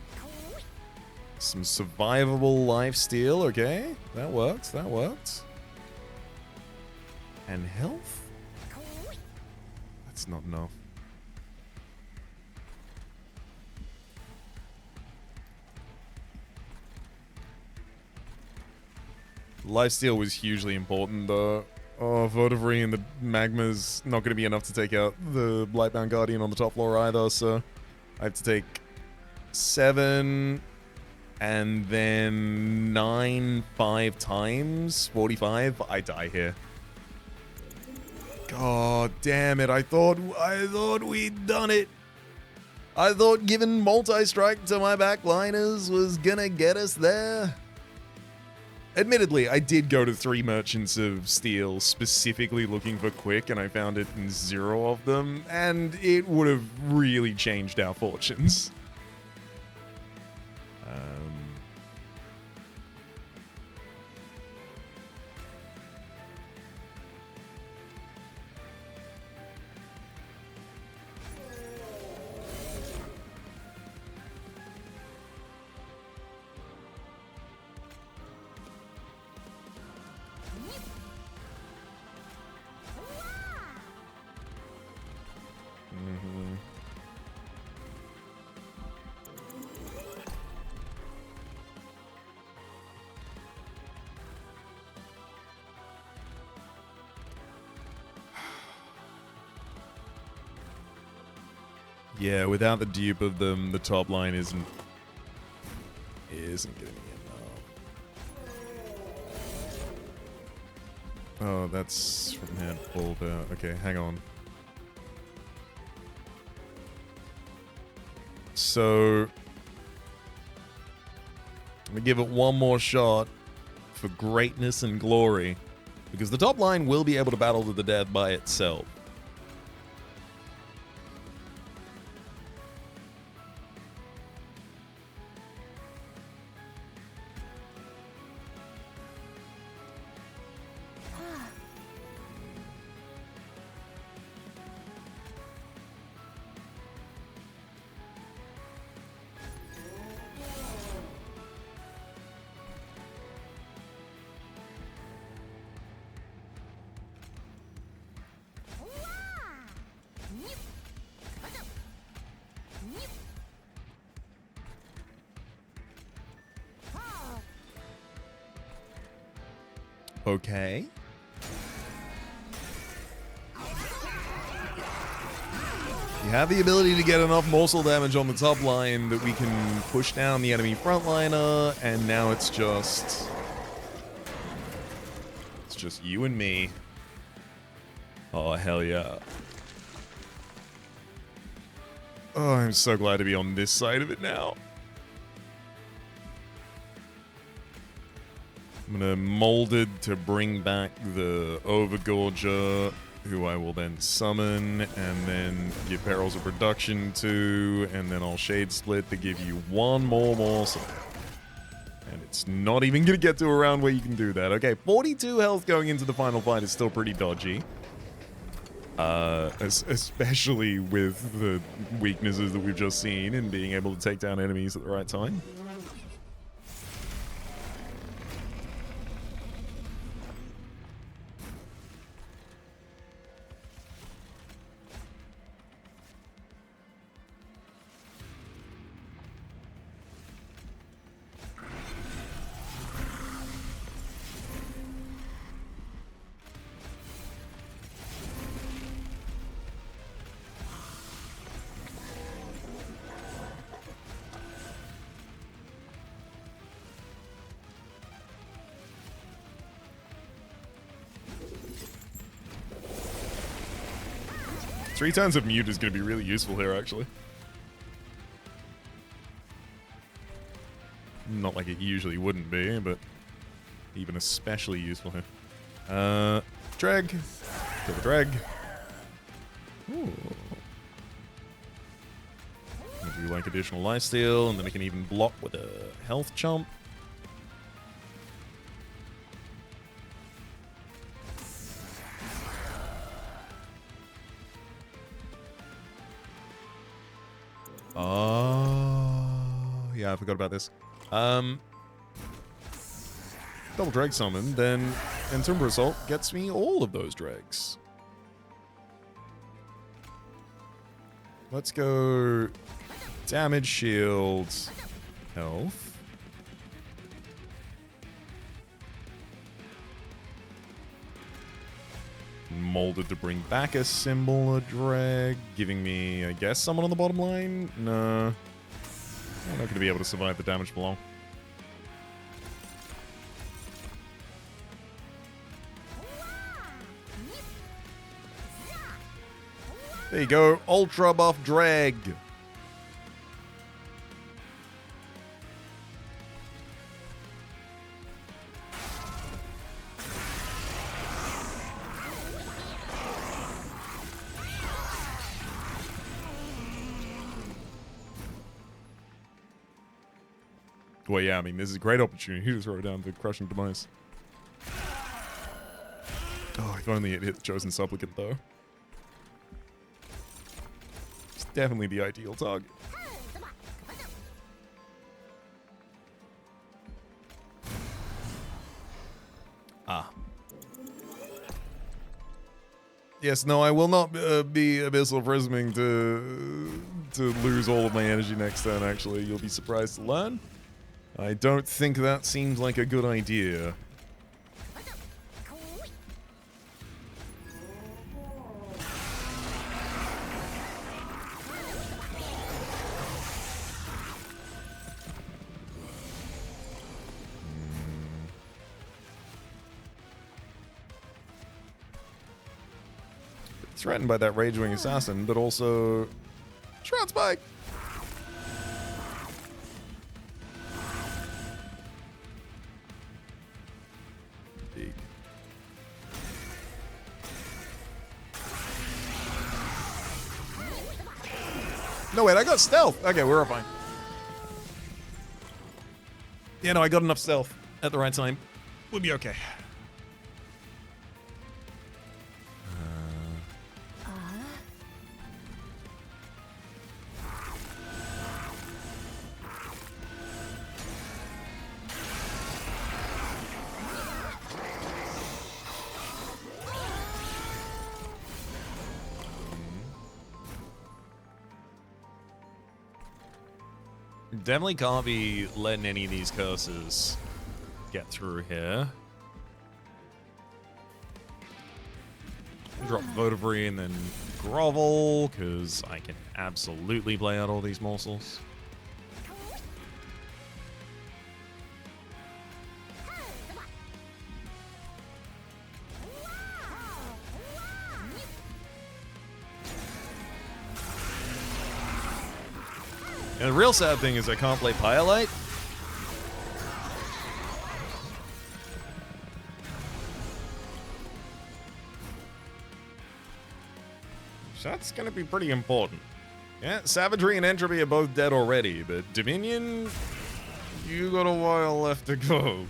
some survivable lifesteal. Okay, that worked. That worked. And health? That's not enough. Lifesteal was hugely important, though. Oh, Votivary and the Magma's not going to be enough to take out the Blightbound Guardian on the top floor either, so I have to take 7 and then 9 5 times. 45. I die here. God damn it. I thought we'd done it. I thought giving multi-strike to my backliners was gonna get us there. Admittedly, I did go to 3 Merchants of Steel specifically looking for Quick, and I found it in 0 of them, and it would have really changed our fortunes. Yeah, without the dupe of them, the top line isn't getting enough. Oh, that's from handful. Okay, hang on. So I'm gonna give it one more shot for greatness and glory, because the top line will be able to battle to the death by itself. Okay. You have the ability to get enough morsel damage on the top line that we can push down the enemy frontliner, and now it's just you and me. Oh, hell yeah. Oh, I'm so glad to be on this side of it now. I'm gonna molded to bring back the Overgorger, who I will then summon, and then give Perils of Production to, and then I'll Shade Split to give you one more morsel. And it's not even gonna get to a round where you can do that. Okay, 42 health going into the final fight is still pretty dodgy. Especially with the weaknesses that we've just seen and being able to take down enemies at the right time. Three turns of mute is going to be really useful here, actually. Not like it usually wouldn't be, but even especially useful here. Drag. Kill the drag. Ooh. Do like additional lifesteal, and then it can even block with a health chump. Oh, yeah, I forgot about this. Double drag summon, then Entomber Assault gets me all of those drags. Let's go damage, shields, health. molded to bring back a symbol of drag, giving me, I guess, someone on the bottom line? No. I'm not going to be able to survive the damage for long. There you go, ultra buff drag. Well, yeah, I mean, this is a great opportunity to throw down the crushing demise. Oh, if only it hit the chosen supplicant, though. It's definitely the ideal target. Ah. Yes, no, I will not be Abyssal Prisming to lose all of my energy next turn, actually. You'll be surprised to learn. I don't think that seems like a good idea. Threatened by that Ragewing Assassin, but also Shroud Spike! Big. No, wait, I got stealth! Okay, we're fine. Yeah, no, I got enough stealth at the right time. We'll be okay. Definitely can't be letting any of these curses get through here. Drop Votivary and then Grovel, because I can absolutely play out all these morsels. And the real sad thing is I can't play Pyrelite. That's gonna be pretty important. Yeah, Savagery and Entropy are both dead already, but Dominion, you got a while left to go.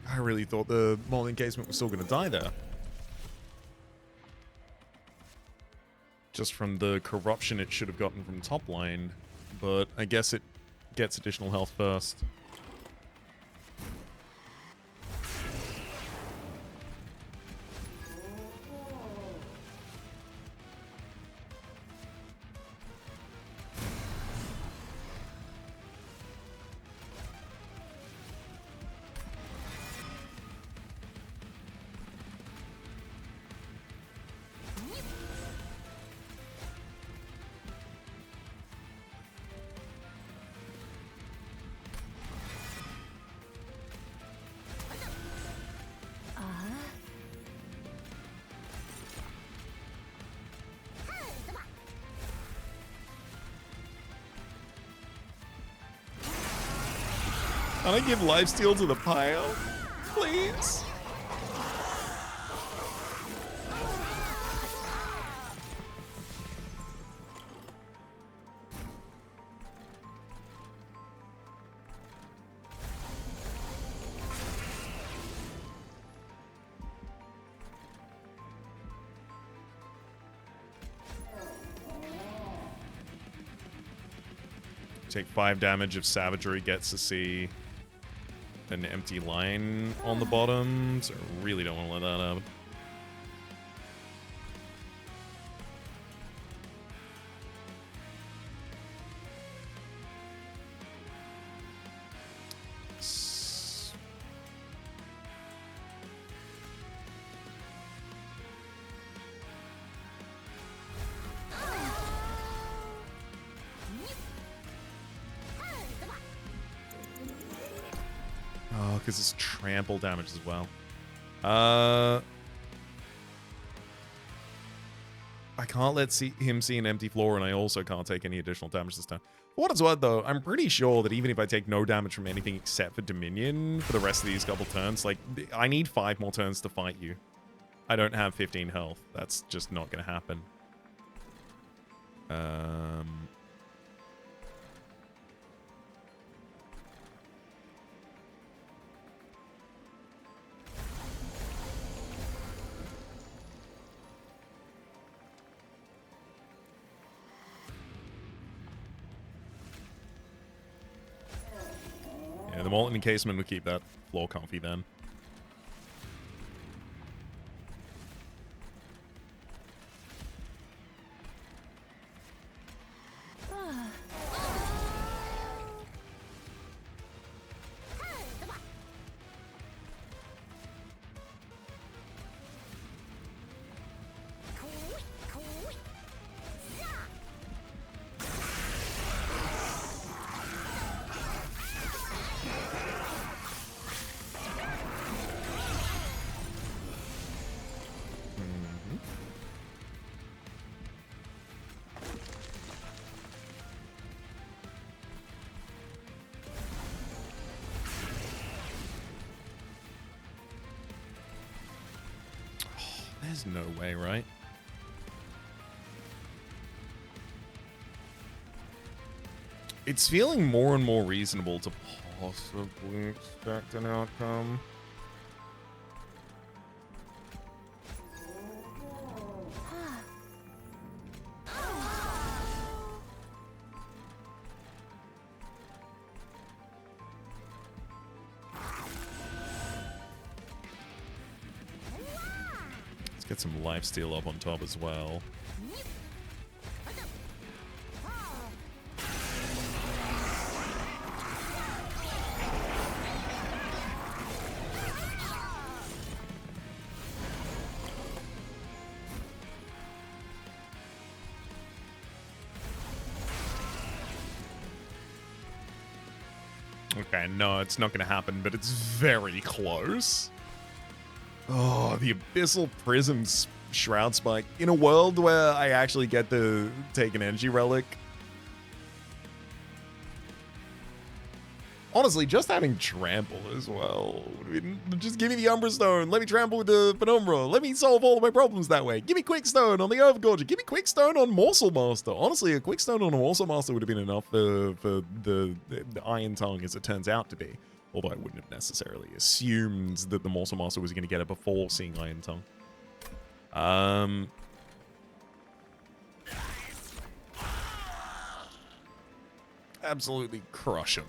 I really thought the Mold Encasement was still going to die there. Just from the corruption it should have gotten from top line, but I guess it gets additional health first. Can I give lifesteal to the pile? Please? take 5 damage if Savagery gets to see an empty line on the bottom, so I really don't want to let that happen. Oh, because it's trample damage as well. I can't let him see an empty floor, and I also can't take any additional damage this time. For what it's worth, though, I'm pretty sure that even if I take no damage from anything except for Dominion for the rest of these couple turns, like, I need 5 more turns to fight you. I don't have 15 health. That's just not going to happen. Yeah, the Molten Encasement would keep that floor comfy then. There's no way, right? It's feeling more and more reasonable to possibly expect an outcome. Get some lifesteal up on top as well. Okay, no, it's not going to happen, but it's very close. Oh, the Abyssal Prism's Shroud Spike. In a world where I actually get to take an Energy Relic. Honestly, just having Trample as well. I mean, just give me the Umbra Stone. Let me trample with the Penumbra. Let me solve all of my problems that way. Give me Quick Stone on the Overgorger. Give me Quick Stone on Morsel Master. Honestly, a Quick Stone on a Morsel Master would have been enough for the Iron Tongue as it turns out to be. Although I wouldn't have necessarily assumed that the Morsel Master was going to get it before seeing Iron Tongue. Absolutely crush him.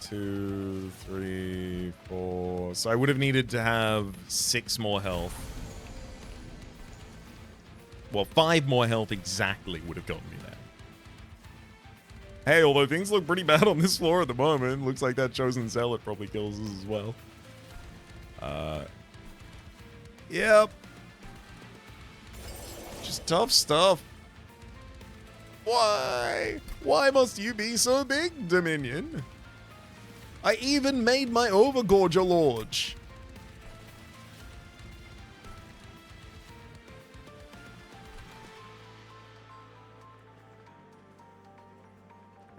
Two, three, four. So I would have needed to have 6 more health. Well, 5 more health exactly would have gotten me there. Hey, although things look pretty bad on this floor at the moment, looks like that Chosen Zealot probably kills us as well. Yep. Just tough stuff. Why? Why must you be so big, Dominion? I even made my Overgorger launch.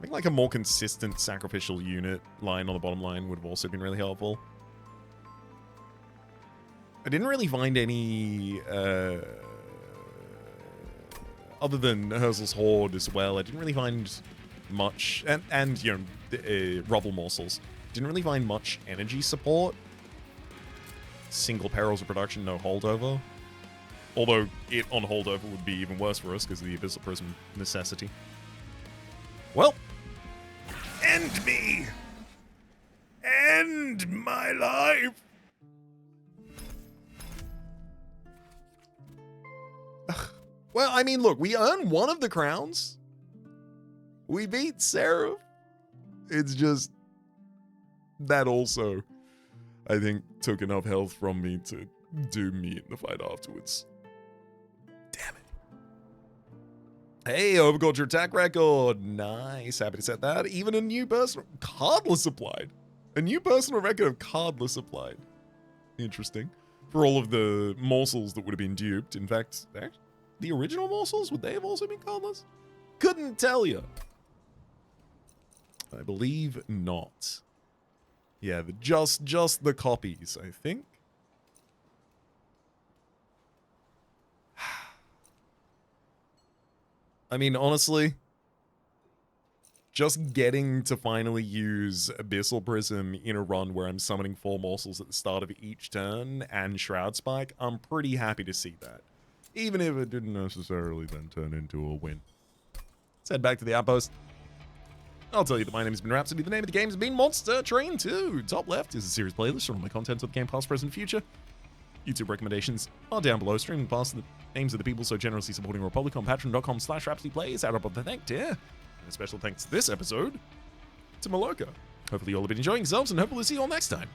think like a more consistent sacrificial unit line on the bottom line would have also been really helpful. I didn't really find any, other than Herzel's Horde as well, I didn't really find much, and you know, Rubble Morsels. Didn't really find much energy support. Single perils of production, no holdover. Although it on holdover would be even worse for us because of the Abyssal Prism necessity. Well, end me! End my life! Ugh. Well, I mean, look, we earned one of the crowns. We beat Seraph. It's just that also, I think, took enough health from me to doom me in the fight afterwards. Damn it. Hey, Overculture attack record. Nice. Happy to set that. Even a new personal... Cardless applied. A new personal record of cardless applied. Interesting. For all of the morsels that would have been duped. In fact, the original morsels, would they have also been cardless? Couldn't tell you. I believe not. Yeah, just the copies, I think. I mean, honestly, just getting to finally use Abyssal Prism in a run where I'm summoning 4 morsels at the start of each turn and Shroud Spike, I'm pretty happy to see that. Even if it didn't necessarily then turn into a win. Let's head back to the outpost. I'll tell you that my name has been Rhapsody. The name of the game has been Monster Train 2. Top left is a series playlist from all my content of the game past, present, future. YouTube recommendations are down below. Streaming past the names of the people so generously supporting Republic on patreon.com/RhapsodyPlays. Out above the thank dear. And a special thanks this episode to Maloka. Hopefully you all have been enjoying yourselves and hopefully see you all next time.